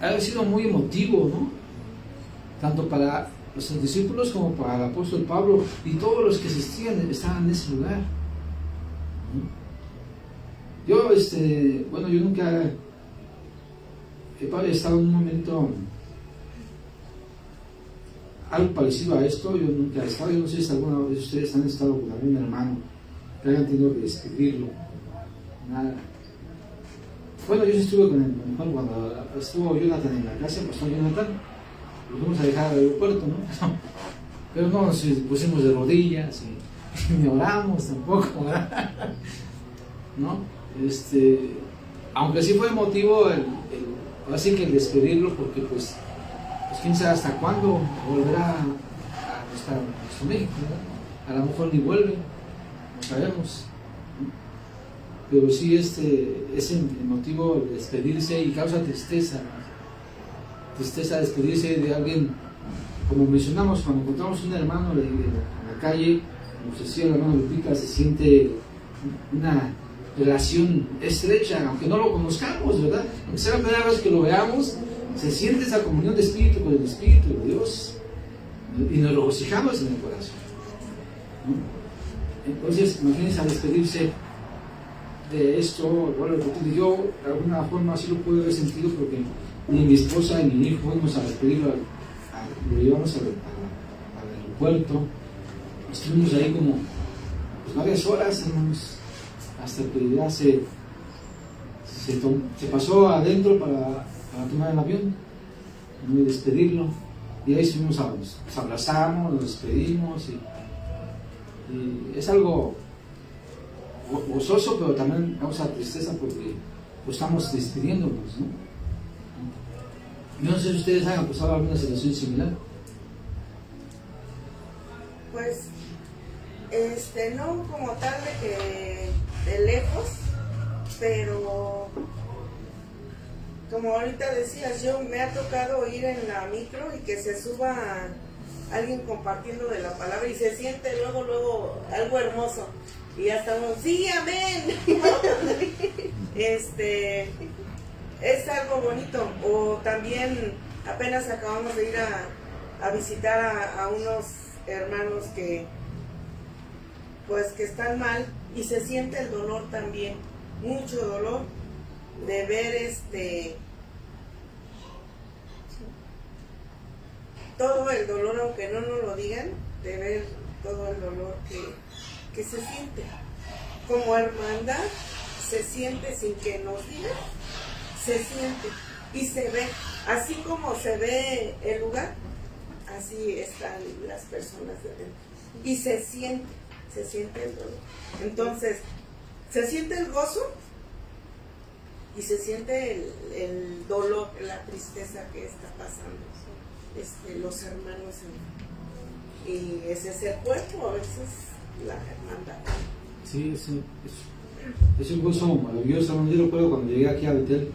Ha sido muy emotivo, ¿no? Tanto para los discípulos como para el apóstol Pablo y todos los que estaban en ese lugar. Yo, yo nunca he estado en un momento algo parecido a esto. Yo nunca he estado. Yo no sé si alguna vez ustedes han estado con algún hermano que hayan tenido que despedirlo. Nada. Bueno, yo sí estuve con el mejor cuando estuvo Jonathan en la casa, pasó Jonathan, lo fuimos a dejar al aeropuerto, ¿no? Pero no nos pusimos de rodillas y ni oramos tampoco, ¿verdad? ¿No? Aunque sí fue emotivo así que el despedirlo, porque pues quién sabe hasta cuándo volverá a nuestro México, ¿verdad? A lo mejor ni vuelve, no sabemos. Pero sí es emotivo despedirse y causa tristeza despedirse de alguien, como mencionamos, cuando encontramos un hermano en la calle, como decía el hermano Lupita, se siente una relación estrecha, aunque no lo conozcamos, ¿verdad? Aunque sea la primera vez que lo veamos, se siente esa comunión de espíritu con el Espíritu de Dios y nos regocijamos en el corazón, ¿no? Entonces, imagínense a despedirse de esto. Bueno, yo de alguna forma sí lo pude haber sentido, porque ni mi esposa ni mi hijo fuimos a despedirlo, lo llevamos al aeropuerto, estuvimos ahí como pues, varias horas, hermanos, hasta que ya se pasó adentro para tomar el avión y despedirlo, y ahí estuvimos, nos abrazamos, nos despedimos, y es algo gozoso, pero también causa tristeza porque pues, estamos despidiéndonos, ¿no? Yo no sé si ustedes han pasado alguna situación similar. Pues, no como tal de lejos, pero como ahorita decías, me ha tocado ir en la micro y que se suba alguien compartiendo de la palabra y se siente luego algo hermoso. Y hasta uno, sí, amén. Es algo bonito. O también apenas acabamos de ir a visitar a unos hermanos que están mal, y se siente el dolor también, mucho dolor de ver todo el dolor, aunque no nos lo digan, de ver todo el dolor que se siente. Como hermandad se siente sin que nos digan, se siente y se ve. Así como se ve el lugar, así están las personas de dentro. Y se siente el dolor. Entonces, se siente el gozo y se siente el dolor, la tristeza que está pasando los hermanos. Y ese es el cuerpo, a veces la hermandad. Sí, es un gozo maravilloso. Yo recuerdo cuando llegué aquí a Betel,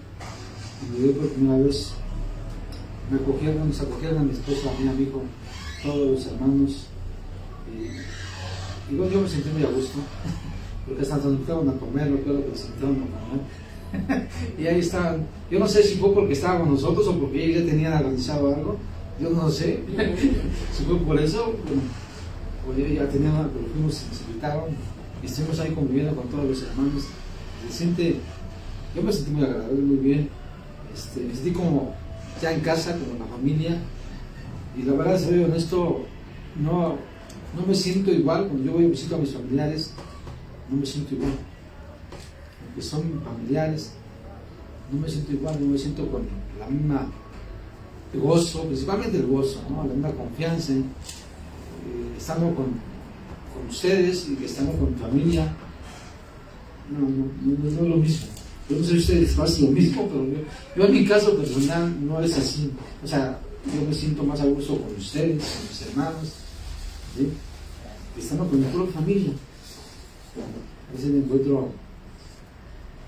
cuando llegué por primera vez, nos acogieron a mi esposa, a mi hijo, todos los hermanos, y bueno, yo me sentí muy a gusto, porque hasta nos invitaron a comer, recuerdo que nos invitaron a comer, y ahí estaban. Yo no sé si fue porque estaban con nosotros o porque ellos ya tenían organizado algo, yo no sé, si fue por eso, o ellos ya tenían, pero fuimos, nos invitaron, y estuvimos ahí conviviendo con todos los hermanos. Yo me sentí muy agradable, muy bien, me sentí como ya en casa, como en la familia, y la verdad, soy honesto, no me siento igual. Cuando yo voy a visitar a mis familiares, no me siento igual, aunque son familiares, no me siento igual, no me siento con la misma gozo, principalmente el gozo, ¿no? La misma confianza estando con ustedes y que estamos con familia, no es lo mismo. Yo no sé si ustedes hacen lo mismo, pero yo en mi caso personal no es así. O sea, yo me siento más a gusto con ustedes, con mis hermanos, ¿sí? Estando con mi propia familia. A veces me encuentro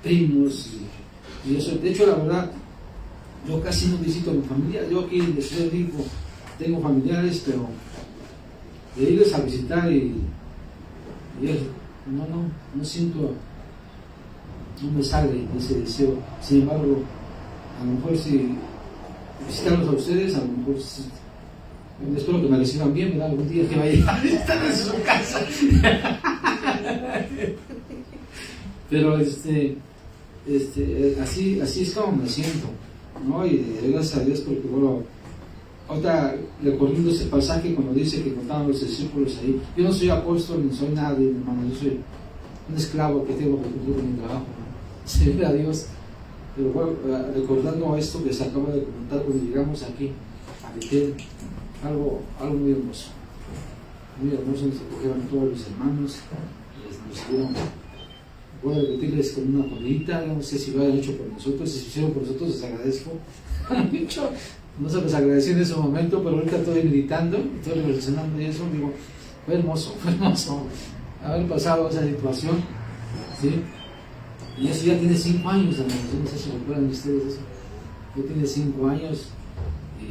primos y eso. De hecho, la verdad, yo casi no visito a mi familia. Yo aquí en la Ciudad de México tengo familiares, pero de irles a visitar y eso, no siento, no me sale ese deseo. Sin embargo, a lo mejor si visitarlos a ustedes, a lo mejor sí, espero que me reciban bien, ¿verdad? Algún día que vaya a visitar en su casa. Pero así es como me siento, ¿no? Y gracias a Dios porque, bueno, ahorita recorriendo ese pasaje cuando dice que contaban los discípulos ahí, yo no soy apóstol ni soy nadie, hermano, yo soy un esclavo que tengo que cumplir con mi trabajo, ¿no? Sirve a Dios. Pero bueno, recordando esto que se acaba de comentar cuando llegamos aquí a Betel, algo muy hermoso, nos recogieron todos los hermanos, nos dieron, voy a repetirles con una comidita, no sé si lo hayan hecho por nosotros, si lo hicieron por nosotros les agradezco mucho. No se los agradecí en ese momento, pero ahorita estoy meditando, estoy reflexionando y eso, digo, fue hermoso haber pasado esa situación, ¿sí? Y eso ya tiene 5 años, hermanos, no sé si recuerdan ustedes eso, ya tiene 5 años y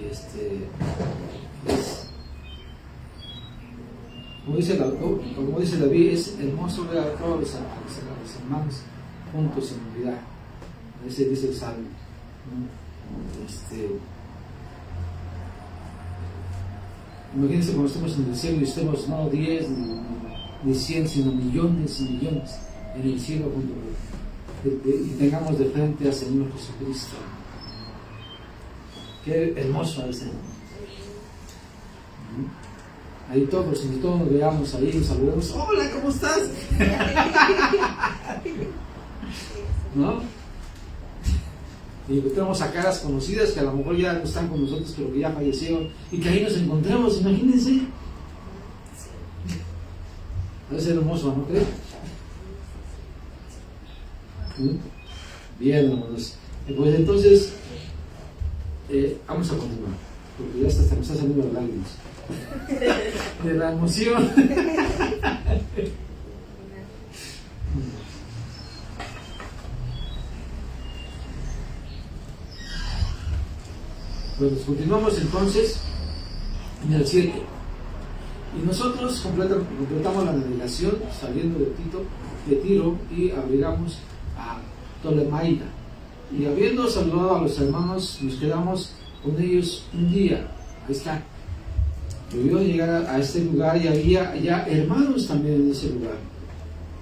como dice David, es hermoso ver a todos los hermanos juntos en unidad, ese dice el Salmo, ¿no? Imagínense cuando estemos en el cielo y estemos no 10 ni 100, sino millones y millones en el cielo y tengamos de frente al Señor Jesucristo. Qué hermoso es el. Ahí todos nos veamos ahí, nos saludamos. Hola, ¿cómo estás? ¿No? Y encontramos a caras conocidas que a lo mejor ya no están con nosotros, pero que ya fallecieron, y que ahí nos encontremos, imagínense. Debe ser hermoso, ¿no crees? Bien, hermanos. Pues entonces, vamos a continuar, porque ya hasta me están saliendo las lágrimas de la emoción. Pues continuamos entonces en el 7. Y nosotros completamos la navegación saliendo de Tiro y llegamos a Ptolemaida. Y habiendo saludado a los hermanos, nos quedamos con ellos un día. Ahí está. Debió llegar a este lugar y había ya hermanos también en ese lugar,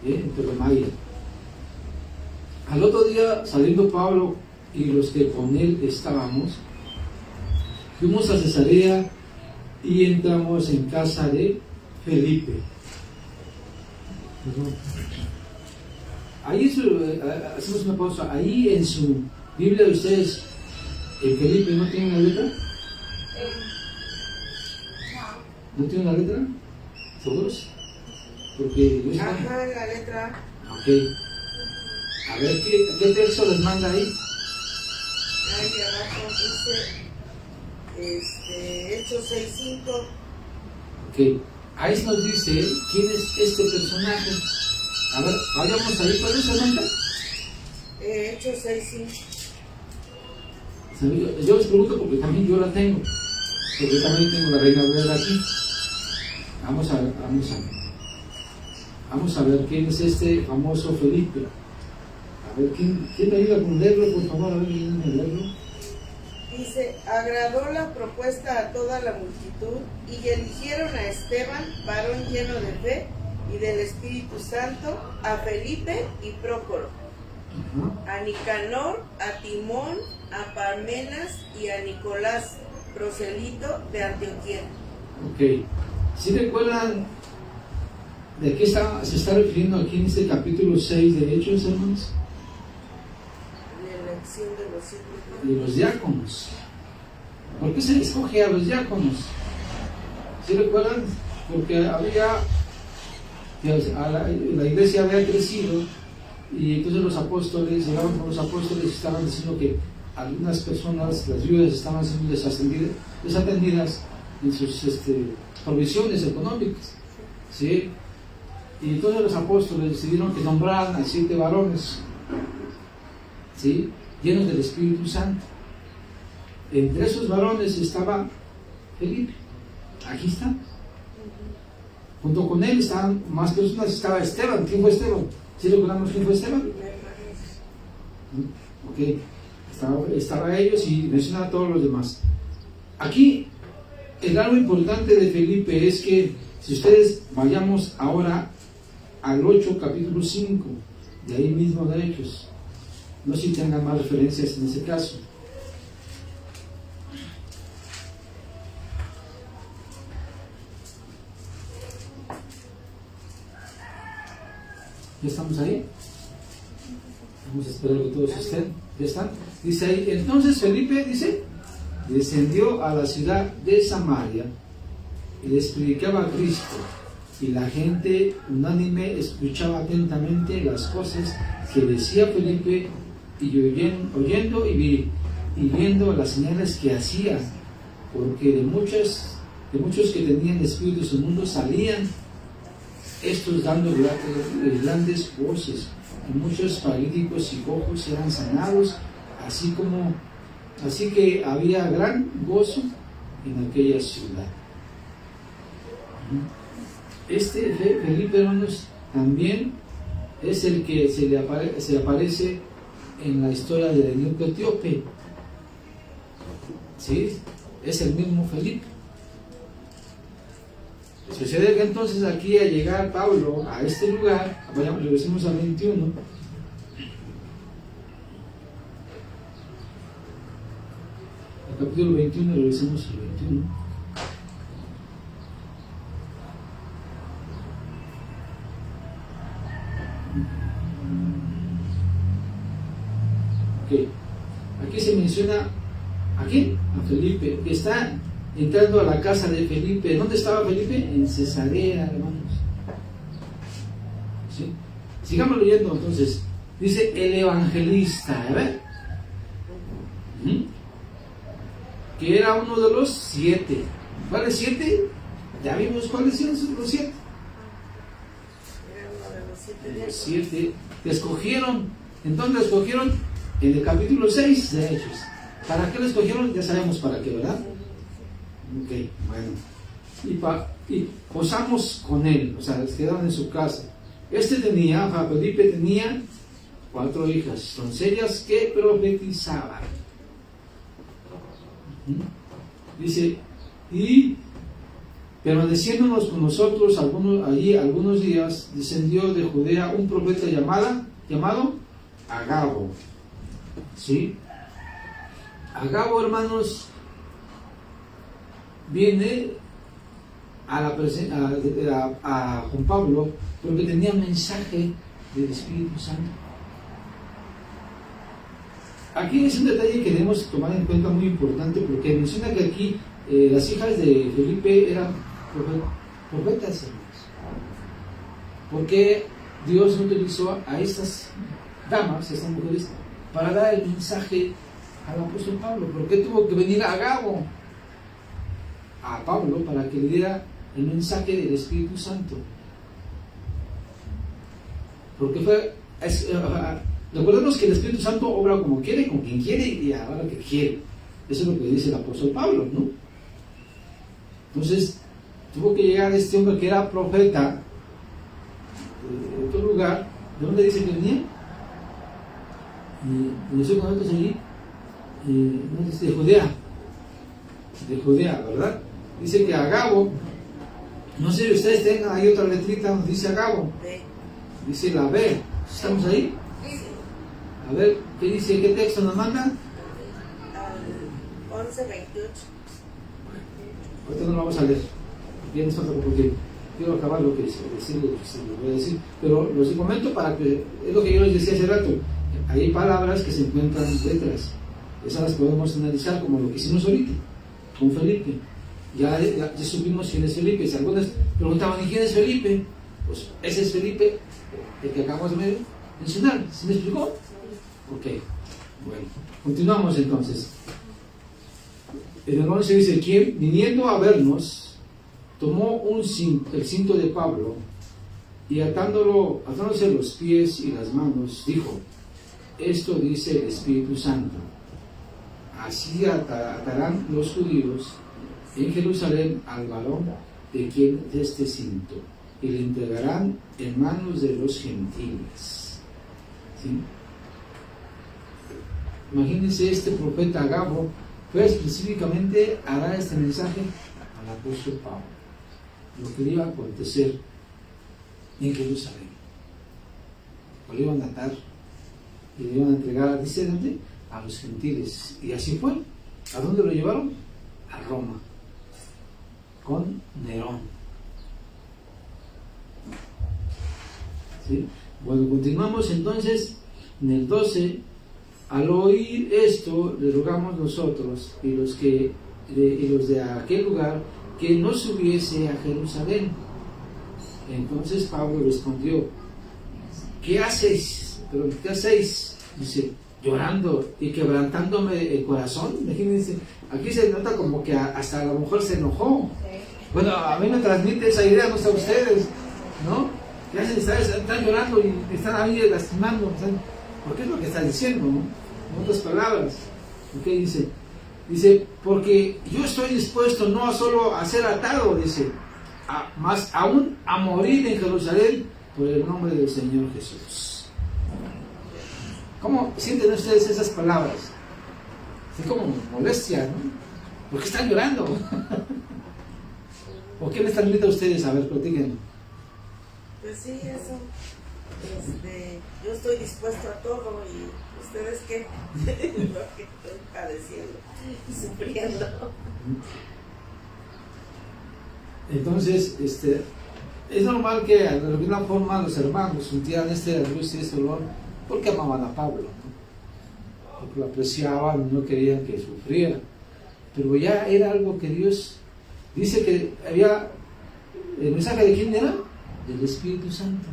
en Ptolemaida. Al otro día, saliendo Pablo y los que con él estábamos, fuimos a Cesarea y entramos en casa de Felipe. Ahí hacemos una pausa. Ahí en su Biblia de ustedes, ¿el Felipe no tiene una letra? ¿No tiene una letra? ¿Seguros? Porque yo ajá, la letra. Ok. A ver, ¿qué texto les manda ahí? Ahí abajo dice Hechos 6:5. Ok. Ahí nos dice quién es este personaje. A ver, vayamos ahí. ¿Cuál es el nombre? Hechos 6:5. Yo les pregunto porque también yo la tengo. Porque yo también tengo la Reina Valera aquí. Vamos a ver quién es este famoso Felipe. A ver, ¿quién me ayuda con leerlo, por favor? A ver, ¿quién me leerlo? Dice, agradó la propuesta a toda la multitud y eligieron a Esteban, varón lleno de fe y del Espíritu Santo, a Felipe y Prócoro, a Nicanor, a Timón, a Parmenas y a Nicolás, proselito de Antioquía. Ok. ¿Sí recuerdan de qué se está refiriendo aquí en este capítulo 6 de Hechos, hermanos? La elección de los hijos. De los diáconos. ¿Por qué se escoge a los diáconos? ¿Sí recuerdan? porque la iglesia había crecido y entonces los apóstoles, llegaron con los apóstoles y estaban diciendo que algunas personas, las viudas, estaban siendo desatendidas en sus provisiones económicas, ¿sí? Y entonces los apóstoles decidieron que nombraran a 7 varones, ¿sí?, llenos del Espíritu Santo. Entre esos varones estaba Felipe, aquí está. Junto con él estaban más personas, estaba Esteban. ¿Quién fue Esteban? ¿Sí recordamos quién fue Esteban? Ok, estaba ellos y menciona a todos los demás. Aquí, el algo importante de Felipe es que, si ustedes vayamos ahora al 8, capítulo 5, de ahí mismo de Hechos, no sé si tengan más referencias en ese caso. ¿Ya estamos ahí? Vamos a esperar que todos estén. ¿Ya están? Dice ahí, entonces Felipe, dice, descendió a la ciudad de Samaria y les predicaba a Cristo, y la gente unánime escuchaba atentamente las cosas que decía Felipe, y oyendo y viendo las señales que hacía, porque de muchos que tenían espíritus inmundos salían estos dando grandes voces, y muchos paralíticos y cojos eran sanados, así que había gran gozo en aquella ciudad. Felipe, hermanos, también es el que se aparece en la historia del eunuco etíope, ¿sí? Es el mismo Felipe. Sucede que entonces aquí, al llegar Pablo a este lugar, regresemos al 21, el capítulo 21, regresemos al 21. Okay. Aquí se menciona ¿a quién? A Felipe, que está entrando a la casa de Felipe. ¿Dónde estaba Felipe? En Cesarea, hermanos. ¿Sí? Sigamos leyendo entonces. Dice el evangelista, a ver, que era uno de los 7. ¿Cuáles 7? Ya vimos cuáles son los 7. Los 7 que escogieron. ¿En dónde escogieron? En el capítulo 6 de Hechos. ¿Para qué lo escogieron? Ya sabemos para qué, ¿verdad? Ok, bueno. Y posamos con él, o sea, quedaron en su casa. Felipe tenía 4 hijas, doncellas que profetizaban. Dice, y permaneciéndonos con nosotros algunos días, descendió de Judea un profeta llamado Agabo. ¿Sí? Agabo, hermanos, viene a Juan Pablo porque tenía un mensaje del Espíritu Santo. Aquí es un detalle que debemos tomar en cuenta muy importante, porque menciona que aquí las hijas de Felipe eran profetas, hermanos. ¿Por qué Dios no utilizó a estas damas, a estas mujeres, para dar el mensaje al apóstol Pablo? ¿Por qué tuvo que venir Agabo a Pablo para que le diera el mensaje del Espíritu Santo? Porque recordemos que el Espíritu Santo obra como quiere, con quien quiere y a la hora que quiere. Eso es lo que dice el apóstol Pablo, ¿no? Entonces tuvo que llegar este hombre que era profeta de otro lugar. ¿De dónde dice que venía? Y estoy con nosotros allí, de Judea, ¿verdad? Dice que Agabo, no sé si ustedes tengan ahí otra letrita donde dice Agabo, dice la B. ¿Estamos ahí? A ver, ¿qué dice? ¿Qué texto nos manda? 11:28. Ahorita no lo vamos a leer, bien, porque quiero acabar lo que voy a decir, pero los comento para que, es lo que yo les decía hace rato, hay palabras que se encuentran letras, esas las podemos analizar como lo que hicimos ahorita con Felipe. ya supimos quién es Felipe. Si algunos preguntaban, ¿y quién es Felipe? Pues ese es Felipe, el que acabamos de mencionar. ¿Sí me explicó? Ok, bueno, continuamos entonces. El hermano se dice, quien viniendo a vernos, tomó el cinto de Pablo y atándose los pies y las manos, dijo, esto dice el Espíritu Santo, así atarán los judíos en Jerusalén al varón de quien es este cinto, y le entregarán en manos de los gentiles. ¿Sí? Imagínense, este profeta Agabo fue específicamente a dar este mensaje al apóstol Pablo, lo que le iba a acontecer en Jerusalén. Lo iban a atar y le iban a entregar, dice, a los gentiles. Y así fue. ¿A dónde lo llevaron? A Roma, con Nerón. ¿Sí? Bueno, continuamos entonces en el 12. Al oír esto, le rogamos nosotros y los de aquel lugar que no subiese a Jerusalén. Entonces Pablo respondió, ¿qué hacéis? ¿Pero qué hacéis? Dice, llorando y quebrantándome el corazón. Imagínense, aquí se nota como que hasta a lo mejor se enojó. Bueno, a mí me transmite esa idea, no sé a ustedes, ¿no? ¿Qué hacen? Están llorando y están ahí lastimando. Porque es lo que está diciendo, ¿no? En otras palabras, ¿qué dice? Dice, porque yo estoy dispuesto no solo a ser atado, dice, más aún a morir en Jerusalén por el nombre del Señor Jesús. ¿Cómo sienten ustedes esas palabras? Es como molestia, ¿no? ¿Por qué están llorando? ¿O qué les transmite a ustedes? A ver, platíquenlo. Pues sí, eso. Yo estoy dispuesto a todo y ustedes qué, lo que estoy padeciendo y sufriendo. Entonces, es normal que de alguna forma los hermanos sintieran esta angustia y este dolor porque amaban a Pablo, ¿no? Porque lo apreciaban y no querían que sufriera. Pero ya era algo que Dios dice que había. ¿El mensaje de quién era? Del Espíritu Santo.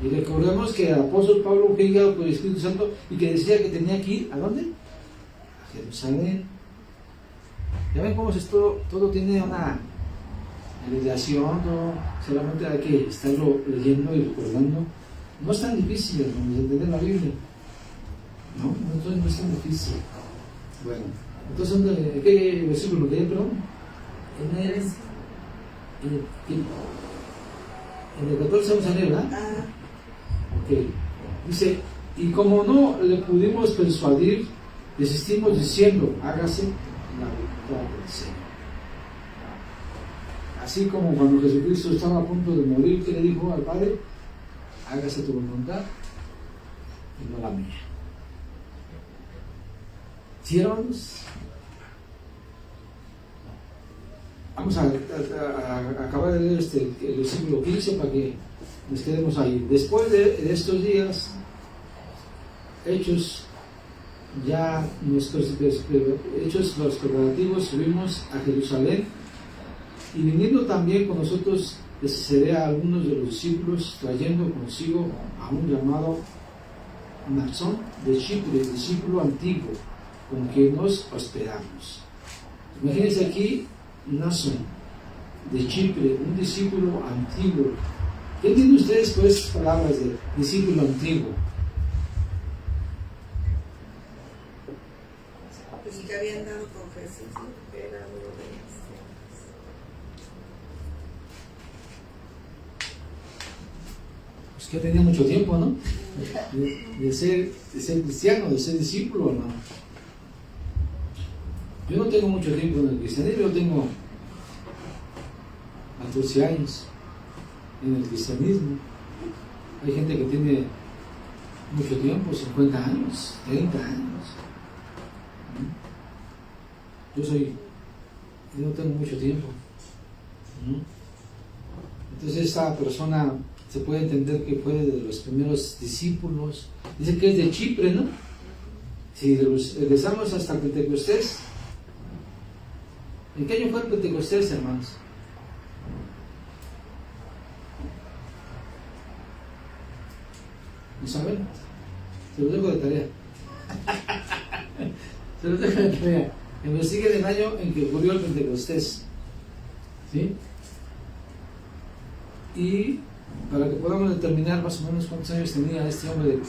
Y recordemos que el apóstol Pablo fue guiado por el Espíritu Santo y que decía que tenía que ir, ¿a dónde? A Jerusalén. Ya ven cómo todo tiene una relación, no solamente hay que estarlo leyendo y recordando. No es tan difícil, hermanos, entender la Biblia. No es tan difícil. Bueno, entonces, ¿qué versículo leí, perdón? En el 14 vamos a leer, ¿verdad? Ok. Dice, y como no le pudimos persuadir, desistimos diciendo, hágase la voluntad del Señor. Así como cuando Jesucristo estaba a punto de morir, ¿qué le dijo al Padre? Hágase tu voluntad y no la mía. ¿Sí, hermanos? Vamos a acabar de leer el versículo 15 para que nos quedemos ahí. Después de estos días, hechos los preparativos, subimos a Jerusalén, y viniendo también con nosotros de Cesarea a algunos de los discípulos, trayendo consigo a un llamado Mnasón de Chipre, discípulo antiguo, con quien nos hospedamos. Imagínense aquí, Mnasón de Chipre, un discípulo antiguo. ¿Qué entienden ustedes por esas palabras de discípulo antiguo? Pues que habían dado con Jesús, que era uno de ellos. Pues que tenía mucho tiempo, ¿no? De ser cristiano, de ser discípulo, hermano. Yo no tengo mucho tiempo en el cristianismo, yo tengo 14 años en el cristianismo. Hay gente que tiene mucho tiempo, 50 años, 30 años. Yo no tengo mucho tiempo. Entonces esta persona se puede entender que fue de los primeros discípulos. Dice que es de Chipre, ¿no? Si regresamos hasta Pentecostés, ¿En qué año fue el Pentecostés, hermanos? ¿No saben? Se los dejo de tarea. Se los dejo de tarea. Investiguen el año en que ocurrió el Pentecostés. ¿Sí? Y para que podamos determinar más o menos cuántos años tenía este hombre de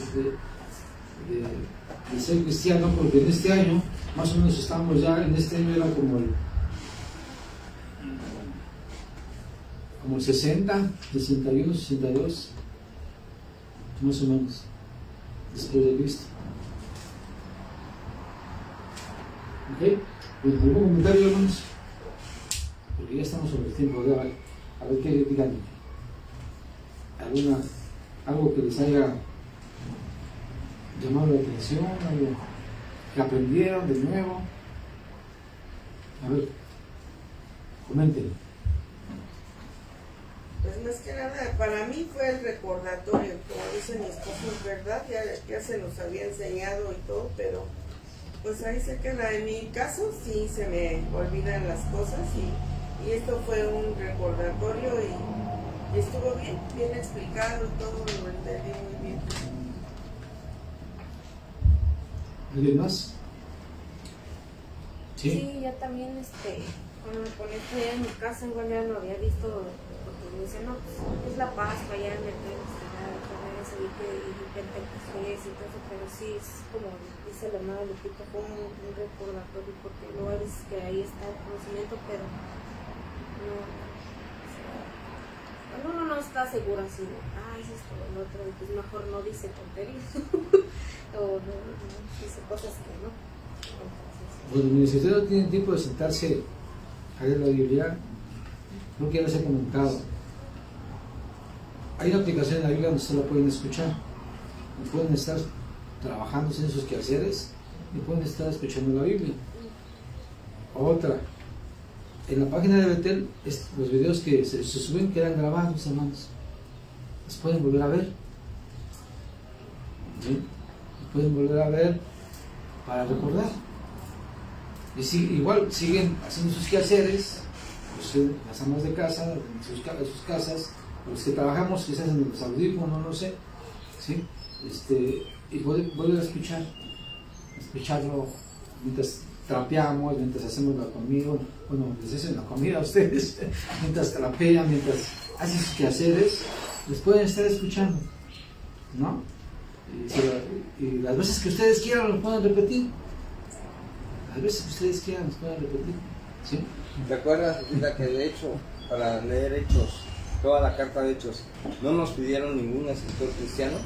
ser cristiano, porque en este año, más o menos estamos ya, en este año era como el 60, 61, 62, más o menos, después de Cristo. ¿Ok? Pues, ¿algún comentario, hermanos? Porque ya estamos sobre el tiempo. A ver qué digan. Algo que les haya llamado la atención, algo que aprendieron de nuevo. A ver, comenten. Pues más que nada, para mí fue el recordatorio, como dice mi esposo, es verdad, ya se los había enseñado y todo, pero pues ahí se queda. En mi caso sí se me olvidan las cosas y esto fue un recordatorio y estuvo bien explicado, todo lo entendí muy bien. ¿Alguien más? Sí, yo también, cuando me conecto ya en mi casa, igual ya lo había visto, porque me dicen, no, pues es la Pascua, ya me tengo que salir que Pentecostés y todo eso, pero sí, es como dice la hermana Lupita, fue un recordatorio, porque luego a veces que ahí está el conocimiento, pero no, cuando uno no está seguro así de, es esto o lo otro, pues mejor no dice tonterías, o no dice cosas que no. Bueno, si ustedes no tienen tiempo de sentarse a leer la Biblia, no quiero les he comentado. Hay una aplicación en la Biblia donde ustedes la pueden escuchar. Y pueden estar trabajando en sus quehaceres y pueden estar escuchando la Biblia. Otra, en la página de Betel, los videos que se suben quedan grabados, hermanos. Los pueden volver a ver. ¿Sí? Los pueden volver a ver para recordar. Y igual siguen haciendo sus quehaceres, las amas de casa, en sus casas, los que trabajamos quizás en los audífonos, no sé, ¿sí? Y vuelven a escucharlo mientras trapeamos, mientras hacemos la comida, bueno, les hacen la comida a ustedes, mientras trapean, mientras hacen sus quehaceres, les pueden estar escuchando, ¿no? Y las veces que ustedes quieran lo pueden repetir. A veces que ustedes quieran, nos pueden repetir. ¿Sí? ¿Te acuerdas, Lupita, que de hecho, para leer Hechos, toda la carta de Hechos, no nos pidieron ningún escritor cristiano?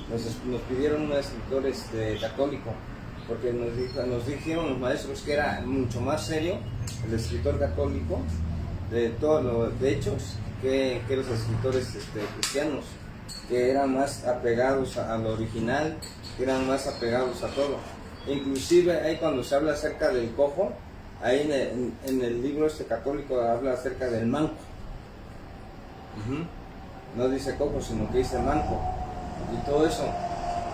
Nos pidieron un escritor católico, porque nos dijeron los maestros que era mucho más serio el escritor católico de todos los Hechos que los escritores cristianos, que eran más apegados al original, que eran más apegados a todo. Inclusive ahí cuando se habla acerca del cojo, ahí en el libro católico habla acerca del manco. No dice cojo, sino que dice manco. Y todo eso.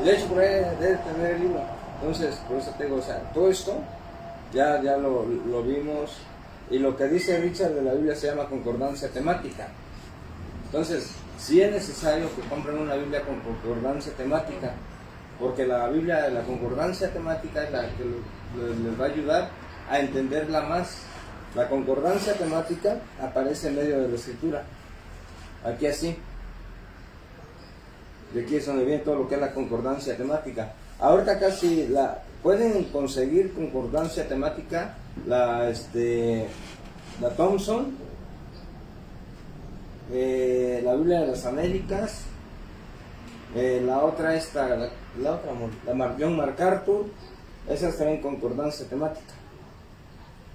Y de hecho por ahí debe tener el libro. Entonces, por eso te digo, o sea, todo esto ya lo vimos. Y lo que dice Richard de la Biblia se llama concordancia temática. Entonces, sí es necesario que compren una Biblia con concordancia temática, porque la Biblia, la concordancia temática es la que les va a ayudar a entenderla más. La concordancia temática aparece en medio de la escritura, aquí así. De aquí es donde viene todo lo que es la concordancia temática. Ahorita casi pueden conseguir concordancia temática, la Thompson, la Biblia de las Américas, la otra John MacArthur. Esas traen concordancia temática,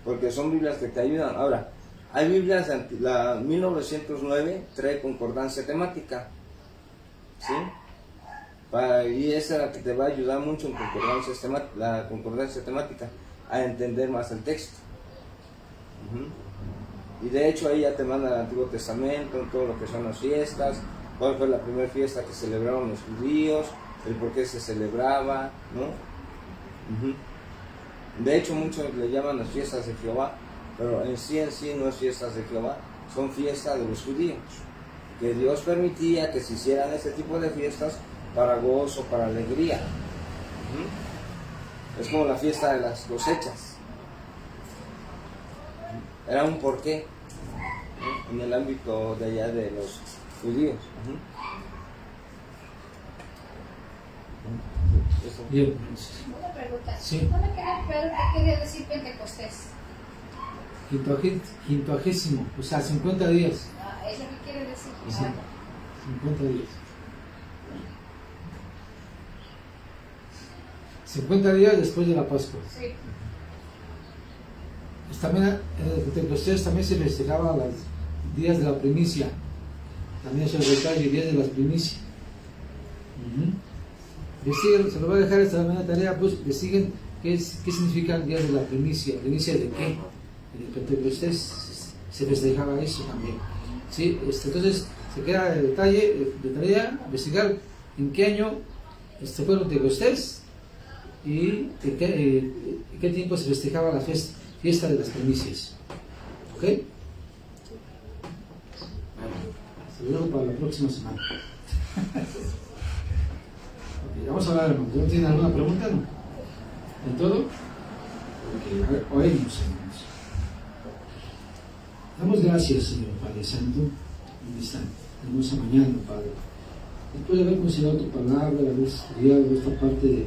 porque son Biblias que te ayudan. Ahora, hay Biblias, la 1909 trae concordancia temática, ¿sí? Y esa es la que te va a ayudar mucho en la concordancia temática, a entender más el texto. Y de hecho ahí ya te manda el Antiguo Testamento, todo lo que son las fiestas, cuál fue la primera fiesta que celebraron los judíos, el por qué se celebraba, ¿no? De hecho muchos le llaman las fiestas de Jehová, pero en sí no es fiestas de Jehová, son fiestas de los judíos, que Dios permitía que se hicieran ese tipo de fiestas para gozo, para alegría. Es como la fiesta de las cosechas. Era un porqué en el ámbito de allá de los judíos. Eso. Bien. Una pregunta. Sí. No me queda claro qué quería decir Pentecostés. Quincuagésimo, o sea, 50 días. Ah, ¿es lo que quiere decir? Sí, 50 días. 50 días después de la Pascua. Sí. También en el Pentecostés también se festejaba los días de la primicia. También es el detalle, días de las primicias. Investiguen, se lo voy a dejar esta mañana tarea, pues investiguen qué significa el día de la primicia. ¿Primicia de qué? En el Pentecostés se festejaba eso también. ¿Sí? Entonces se queda el detalle de tarea, investigar en qué año fue el Pentecostés y en qué tiempo se festejaba la fiesta de las primicias. ¿Ok? Bueno, se lo dejo para la próxima semana. Okay, vamos a hablar, hermanos. ¿No tienen alguna pregunta? ¿No? ¿En todo? Ok, a ver, oímos, hermanos. Damos gracias, Señor Padre Santo, en esta hermosa mañana, Padre. Después de haber considerado tu palabra, de haber estudiado esta parte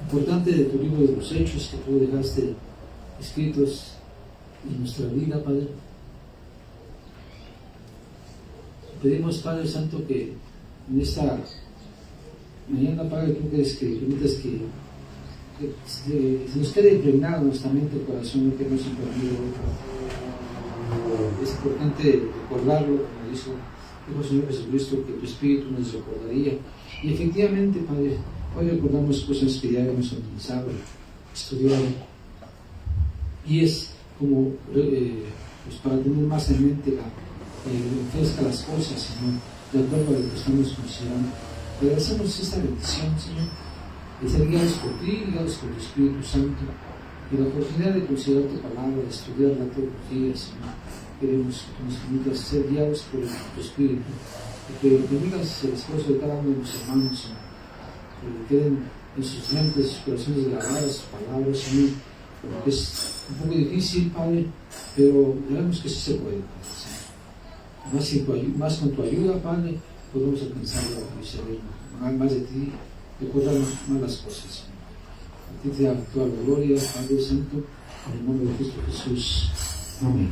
importante de tu libro de los Hechos que tú dejaste escritos en nuestra vida, Padre. Pedimos, Padre Santo, que en esta mañana, Padre, tú que permitas que se nos quede impregnado nuestra mente, el corazón, lo que hemos aprendido hoy. Es importante recordarlo, como dijo el Señor Jesucristo, que tu Espíritu nos recordaría. Y efectivamente, Padre, hoy recordamos cosas que ya hemos analizado, estudiado. Y es como pues para tener más en mente fresca las cosas, Señor, de acuerdo a lo que estamos considerando. Te agradecemos esta bendición, Señor, de ser guiados por ti, guiados por tu Espíritu Santo, y la oportunidad de considerar tu palabra, de estudiarla todos los días, Señor. Queremos que nos permitas ser guiados por tu Espíritu, y que bendigas el esfuerzo de cada uno de los hermanos, Señor, que queden en sus mentes, sus corazones grabadas, sus palabras, Señor, porque es un poco difícil, Padre, pero sabemos que sí se puede, Padre, Señor. Más con tu ayuda, Padre, podemos alcanzar y saber más de ti, recordar más las cosas. A ti te da toda la gloria, Padre Santo, en el nombre de Cristo Jesús. Amén.